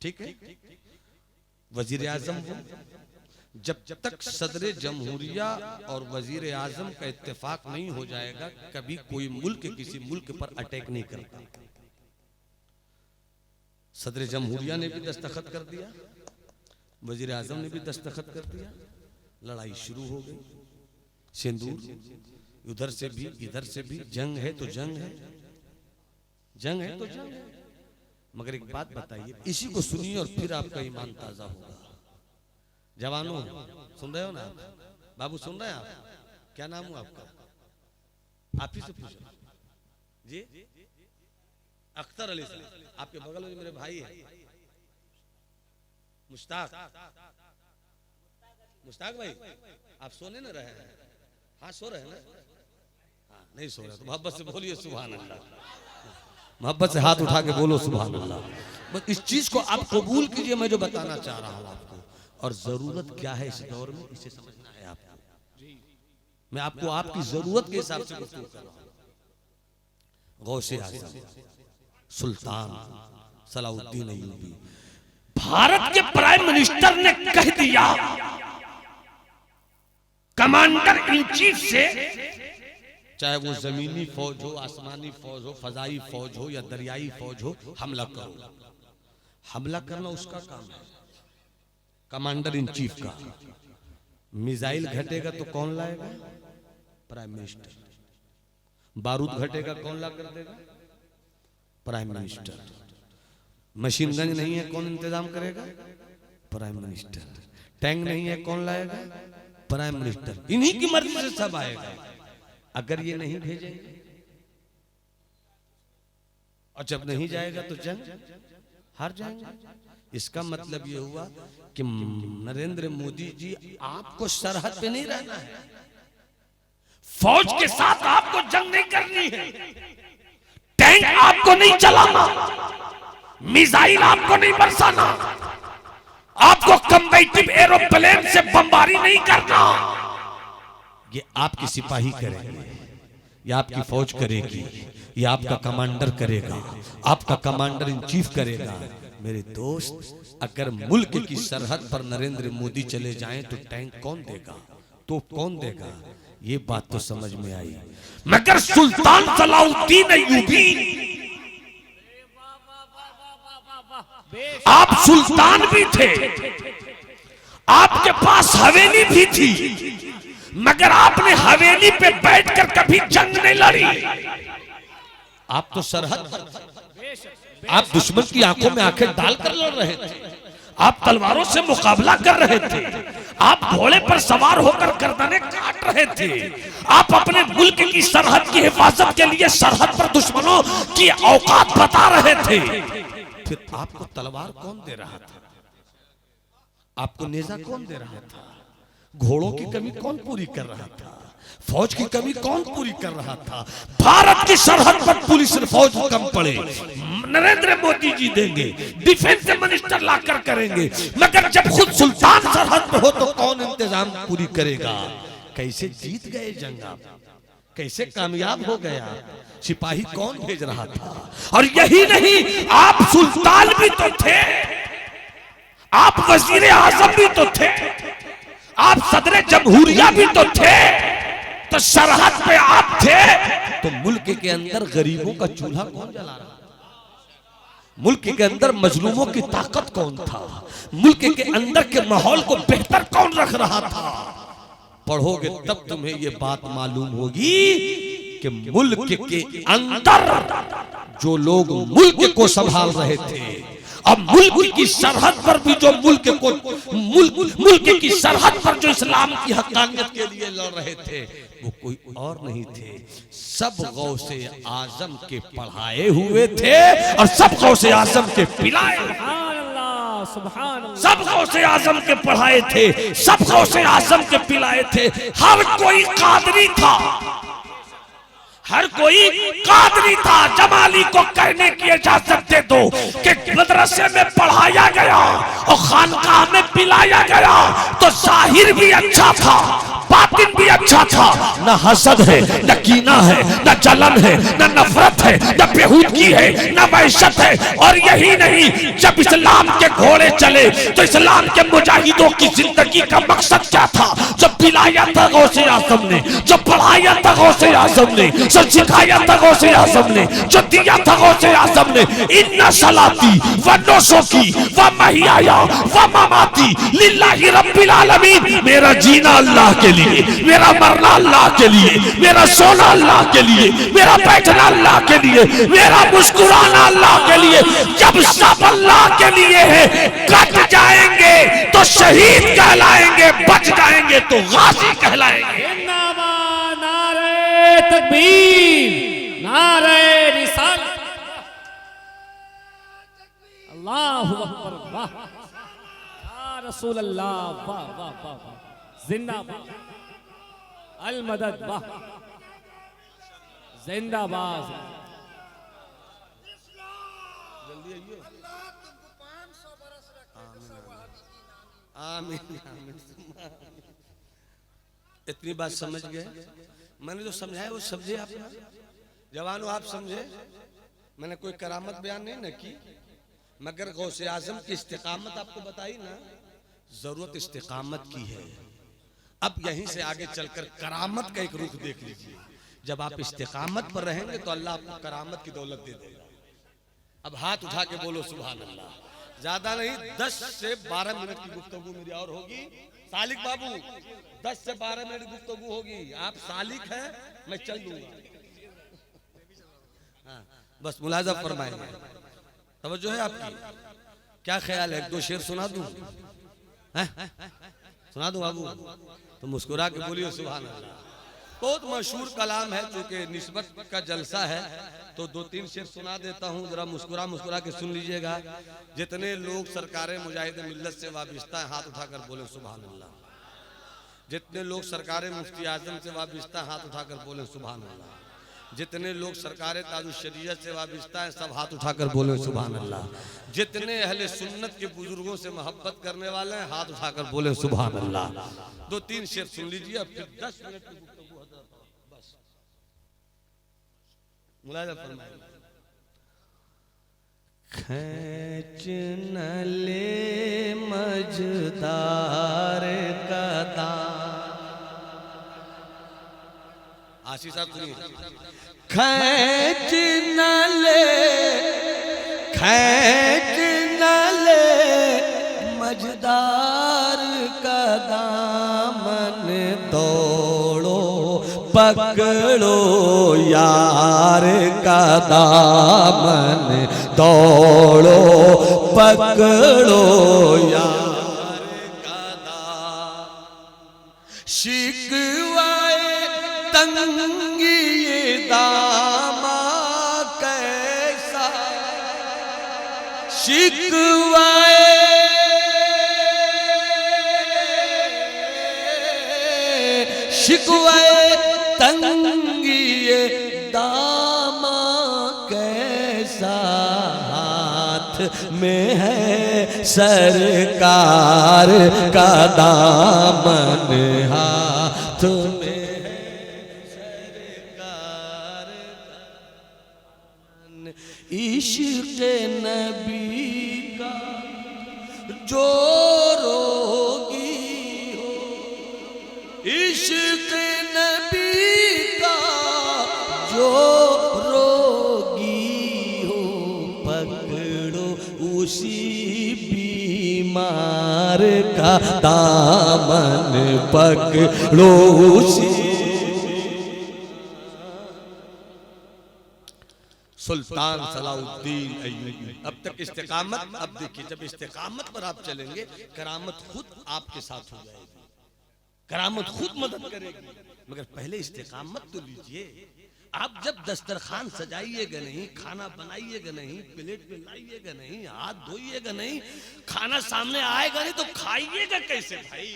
Speaker 3: ठीक है, वजीर आजम वो, जब तक सदर जमहूरिया और वजीर आजम का इत्तेफाक नहीं हो जाएगा, कभी कोई मुल्क किसी मुल्क पर अटैक नहीं करता। सदर जमहूरिया ने भी दस्तखत कर दिया, वजीर आजम ने भी दस्तखत कर दिया, लड़ाई शुरू हो गई। सिंदूर उधर से भी इधर से भी, जंग है तो जंग है, जंग है तो जंग है। मगर एक बात बताइए, इसी को सुनिए और फिर आपका ईमान ताजा होगा। जवानों सुन रहे हो ना? बाबू सुन रहे हैं आप? क्या नाम हुआ आपका? आप ही से पूछो जी। अख्तर अली साहब, आपके बगल में मेरे भाई है मुश्ताक। मुश्ताक भाई, आप सोने न रहे हैं? हाँ सो रहे हैं ना? हाँ नहीं सो रहे तो मोहब्बत से बोलिए सुभान अल्लाह, मोहब्बत से हाथ उठा के बोलो सुभान अल्लाह। बस इस चीज को आप कबूल कीजिए, मैं जो बताना चाह रहा हूं आपको। और जरूरत क्या है इस दौर में, इसे समझना है आपको। मैं आपको आपकी जरूरत के हिसाब से गुफ्तगू कर रहा हूं। गौसे आज़म सुल्तान सलाउद्दीन अय्यूबी,
Speaker 1: भारत के प्राइम मिनिस्टर ने कह दिया कमांडर इन चीफ से,
Speaker 3: चाहे वो जमीनी फौज हो, आसमानी फौज हो, फजाई फौज हो या दरियाई फौज हो, हमला करो। हमला करना उसका काम है, कमांडर इन चीफ का। मिसाइल घटेगा तो कौन लाएगा? Prime minister. बारूद घटेगा कौन ला कर देगा? Prime minister. मशीन गन नहीं है कौन इंतजाम करेगा? Prime minister. टैंक नहीं है कौन लाएगा? Prime minister. इन्हीं की मर्जी से सब आएगा। अगर ये नहीं भेजेंगे और जब नहीं जाएगा तो जंग हार जाएंगे। इसका मतलब ये हुआ कि नरेंद्र मोदी जी आपको सरहद पे नहीं रहना है,
Speaker 1: फौज के साथ आपको जंग नहीं करनी है, टैंक आपको नहीं चलाना, मिसाइल आपको नहीं बरसाना, आपको कम्बैटिव एरोप्लेन से बमबारी नहीं करना।
Speaker 3: ये आपके सिपाही करेंगे, ये आपकी फौज करेगी, ये आपका कमांडर करेगा, आपका कमांडर इन चीफ करेगा। मेरे दोस्त, अगर मुल्क की सरहद पर नरेंद्र मोदी चले जाएं तो टैंक कौन देगा, तो कौन देगा? ये बात तो समझ में आई।
Speaker 1: मगर सुल्तान सलाउद्दीन अय्यूबी, आप सुल्तान भी थे, आपके पास हवेली भी थी, मगर आपने हवेली पे बैठकर कभी जंग नहीं लड़ी।
Speaker 3: आप तो सरहद, आप दुश्मन की आंखों में आंखें डालकर लड़ रहे थे,
Speaker 1: आप तलवारों से मुकाबला कर रहे थे, आप घोड़े पर सवार होकर गर्दनें काट रहे थे, आप अपने मुल्क की सरहद की हिफाजत के लिए सरहद पर दुश्मनों की औकात बता रहे थे।
Speaker 3: फिर आपको तलवार कौन दे रहा था? आपको नेजा कौन दे रहा था? घोड़ों की कमी कौन पूरी कर रहा था? फौज की कमी कौन पूरी कर रहा था?
Speaker 1: भारत की सरहद पर पुलिस और फौज कम पड़े, नरेंद्र मोदी जी देंगे, डिफेंस मिनिस्टर लाकर करेंगे, मगर जब खुद सुल्तान सरहद पे हो तो
Speaker 3: कौन इंतजाम पूरी करेगा? कैसे जीत गए जंग आप? कैसे कामयाब हो गया? सिपाही कौन भेज रहा था?
Speaker 1: और यही नहीं, आप सुल्तान भी तो थे, आप वजीर आजम भी तो थे, आप सदर जमहूरिया भी तो थे, तो सरहद पे आप थे
Speaker 3: तो मुल्क के अंदर गरीबों का चूल्हा कौन जला रहा? मुल्क के अंदर मजलूमों की ताकत कौन था? मुल्क के अंदर के माहौल को बेहतर कौन रख रहा था? पढ़ोगे तब तुम्हें ये बात मालूम होगी कि मुल्क के अंदर जो लोग मुल्क को संभाल रहे थे,
Speaker 1: अब मुल्क की सरहद पर भी जो मुल्क की सरहद पर जो इस्लाम की हक्कानियत
Speaker 3: के लिए लड़ रहे थे, वो कोई और नहीं थे, सब गौसे आजम के पढ़ाए हुए थे
Speaker 1: और सब गौसे आजम के पिलाए,
Speaker 2: सब
Speaker 1: गौसे आजम के पढ़ाए थे, सब गौसे आजम के पिलाए थे। हर कोई कादरी था, हर कोई कादरी था। जमाली को कहने की इजाजत दे दो कि मदरसे में पढ़ाया गया और खानकाह में पिलाया गया तो जाहिर भी अच्छा था, बातिन भी अच्छा था। न हसद है, न कीना है, न जलन है, न नफरत है, न बेहूदगी है, न वहशत है। और यही नहीं, जब इस्लाम के घोड़े चले तो इस्लाम के मुजाहिदों की जिंदगी का मकसद क्या था? जब पिलाया था गौसे आजम ने, जो पढ़ाया था गौसे आजम ने, जो सिखाया था गौसे आजम ने, जो दिया था गौसे आजम ने, इन्ना सलाती व नौसोकी व महियाया व ममाती लिल्लाहि रब्बिल आलमीन। मेरा जीना अल्लाह के लिए, मेरा मरना अल्लाह के लिए, मेरा सोना अल्लाह के लिए, मेरा बैठना अल्लाह के लिए, मेरा मुस्कुराना अल्लाह के लिए। जब सब अल्लाह के लिए है, कट जाएंगे तो शहीद कहलाएंगे, बच जाएंगे तो गाजी कहलाएंगे।
Speaker 2: नारे तकबीर, नारे रिसालत, अल्लाहु अकबर, वाह या रसूल अल्लाह, वाह वाह वाह, जिंदाबाद, अल मदद, वाह, जिंदाबाद।
Speaker 3: इतनी बात समझ गए? मैंने जो समझाया वो समझे आप जवानों, आप समझे? मैंने कोई करामत बयान नहीं न की, मगर गौसे आजम की इस्तिकामत आपको बताई ना। जरूरत इस्तिकामत की है। अब यहीं से आगे चलकर करामत का एक रुख देख लीजिए। जब आप इस्तिकामत पर रहेंगे तो अल्लाह आपको करामत की दौलत दे देगा। अब हाथ उठा के बोलो सुभान अल्लाह। ज्यादा नहीं, 10 से 12 मिनट की गुफ्तगू मेरी और होगी। सालिक बाबू 10 से 12 मिनट गुफ्तगू होगी। आप सालिक हैं, मैं चल दूंगा। हाँ, बस मुलाजा फरमाएंगे। तवज्जो है आपकी? क्या ख्याल है? 2 शेर सुना दूं? सुना दूं बाबू? तो मुस्कुरा के बोलिए सुभान अल्लाह। बहुत मशहूर कलाम है, चूंकि निस्बत का जलसा है तो 2-3 शेर सुना देता हूँ। जरा मुस्कुरा मुस्कुरा के सुन लीजिएगा। जितने लोग सरकार मुजाहिद मिल्लत से वाबिस्ता है, हाथ उठाकर बोले सुभान अल्लाह। जितने लोग सरकार मुफ्ती आजम से वाबिस्ता, हाथ उठाकर बोले सुभान अल्लाह। जितने लोग सरकार ताजुल शरीयत से वाबिस्ता हैं सब हाथ उठाकर बोले सुभान अल्लाह। जितने अहले सुन्नत के बुजुर्गों से मोहब्बत करने वाले हैं हाथ उठाकर बोले सुभान अल्लाह। 2-3 शेर सुन लीजिए, अब फिर 10 मिनट की गुफ्तगू बस मुलाजा फरमाइए। खैच न ले मजदार कदा, आशीष साहब सुनिए। खैच न ले मजदार का दामन, दौड़ो पकड़ो यार का दामन, दौड़ो पकड़ो यार का दामन। शिकवाए तंगी दामा कैसा, शिकवाए तंगी दामा कैसा, हाथ में है सरकार का दामन, हाथ में है सरकार का दामन। इश्क़ नबी का जो रोगी हो, इश्क़ नबी का जो रोगी हो, पकड़ो उसी बीमार का दामन, पकड़ो उसी। सुल्तान सलाउद्दीन अय्यूबी। अब तक इस्तिकामत, अब देखिए जब इस्तिकामत पर आप चलेंगे करामत खुद आपके साथ हो जाएगी, करामत खुद मदद करेगी। मगर पहले इस्तिकामत तो लीजिए। आप जब दस्तरखान सजाइएगा नहीं, खाना बनाइएगा नहीं, प्लेट पे लाइएगा नहीं, हाथ धोइएगा नहीं, खाना सामने आएगा नहीं तो खाइएगा कैसे भाई?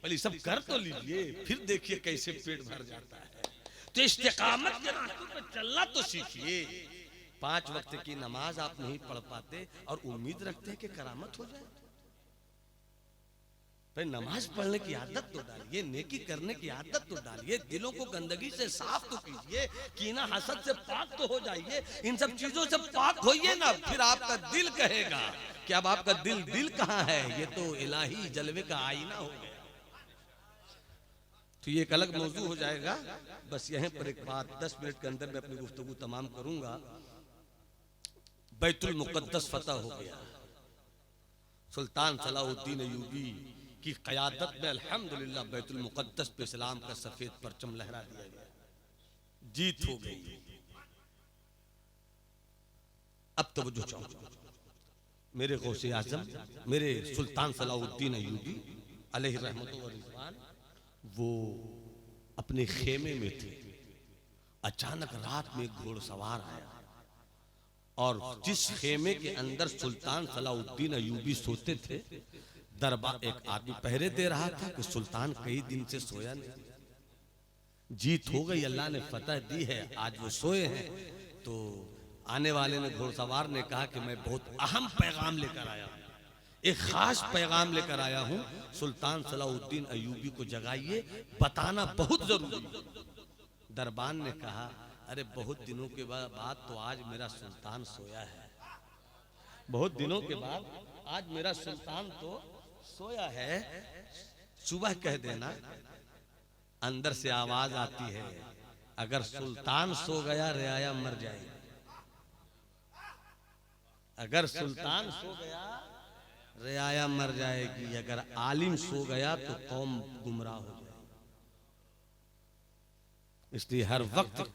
Speaker 3: पहले सब कर तो लीजिए, फिर देखिए कैसे पेट भर जाता है। तो इस्तिकामत के रास्ते पर चलना तो सीखिए। 5 वक्त की नमाज आप नहीं पढ़ पाते और उम्मीद रखते हैं कि करामत हो जाए। भाई नमाज पढ़ने की आदत तो डालिए, नेकी करने की आदत तो डालिए, दिलों को गंदगी से साफ तो कीजिए, कीना हसद से पाक तो हो जाइए। इन सब चीजों से पाक होइए ना, फिर आपका दिल कहेगा कि अब आपका दिल कहाँ है? ये तो इलाही जलवे का आईना हो गया। तो ये एक अलग मौजू हो जाएगा। बस यहीं पर एक बात 10 मिनट के अंदर मैं अपनी गुफ्तगू तमाम करूंगा। बैतुल मुक़द्दस फतह हो गया। सुल्तान सलाउद्दीन अय्यूबी की क़यादत में अल्हम्दुलिल्लाह बैतुल मुक़द्दस पे इस्लाम का सफेद परचम लहरा दिया गया, जीत हो गई। अब तवज्जो चाहूंगा, मेरे गौसे आज़म मेरे सुल्तान सलाउद्दीन अय्यूबी अलैहि रहमतुल्लाह व रिज़वान, वो अपने खेमे में थे। अचानक रात में एक घोड़सवार आया और जिस खेमे के अंदर सुल्तान सलाउद्दीन अय्यूबी सोते थे, दरबार एक आदमी पहरे दे रहा था कि सुल्तान कई दिन से सोया नहीं। जीत हो गई, अल्लाह ने फतह दी है, आज वो सोए हैं। तो आने वाले ने, घोड़सवार ने कहा कि मैं बहुत अहम पैगाम लेकर आया हूं, एक खास पैगाम लेकर आया हूं। सुल्तान सलाउद्दीन अय्यूबी को जगाइए, बताना बहुत जरूरी। दरबान ने कहा अरे बहुत दिनों के बाद तो आज मेरा सुल्तान सोया है, बहुत दिनों के बाद आज मेरा सुल्तान तो सोया है। सुबह कह देना। अंदर से आवाज आती है अगर सुल्तान सो गया रियाया मर जाएगी, अगर सुल्तान सो गया रियाया मर जाएगी, अगर आलिम सो गया तो कौम गुमराह हो जाएगी। इसलिए हर वक्त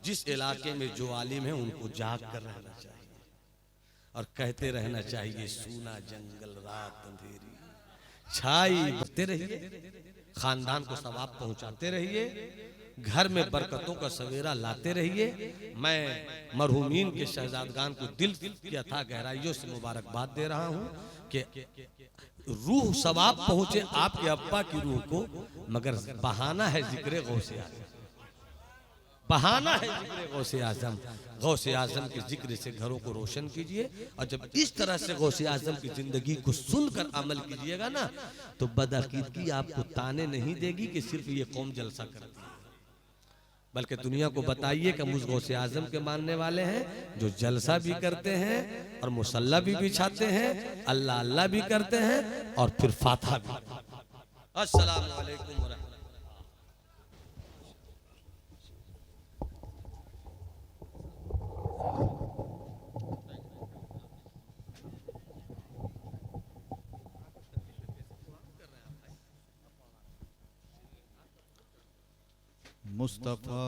Speaker 3: जिस इलाके में जो आलिम है उनको जाग कर रहना चाहिए और कहते रहना चाहिए सूना जंगल रात अंधेरी छाई। बचते रहिए, खानदान को सवाब पहुंचाते रहिए, घर में बरकतों का सवेरा लाते रहिए। मैं मरहूमीन के शहजादगान को दिल की अथाह गहराइयों से मुबारकबाद दे रहा हूं कि रूह सवाब पहुंचे आपके अब्बा की रूह को, मगर बहाना है जिक्र गौसे आज़म। बहाना है जिक्र गौसे आजम। गौसे आजम के जिक्र से घरों को रोशन कीजिए, और जब इस तरह से गौसे आजम की जिंदगी को सुनकर अमल कीजिएगा ना, तो बदअकीदगी आपको ताने नहीं देगी कि सिर्फ ये कौम जलसा करती है, बल्कि दुनिया को बताइए कि हम उस गौसे आजम के मानने वाले हैं जो जलसा भी करते हैं और मुसल्ला भी बिछाते हैं, अल्लाह अल्लाह भी करते हैं और फिर फातिहा भी। अस्सलाम वालेकुम व रहमतुल्लाह।
Speaker 5: मुस्तफा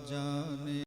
Speaker 5: जाने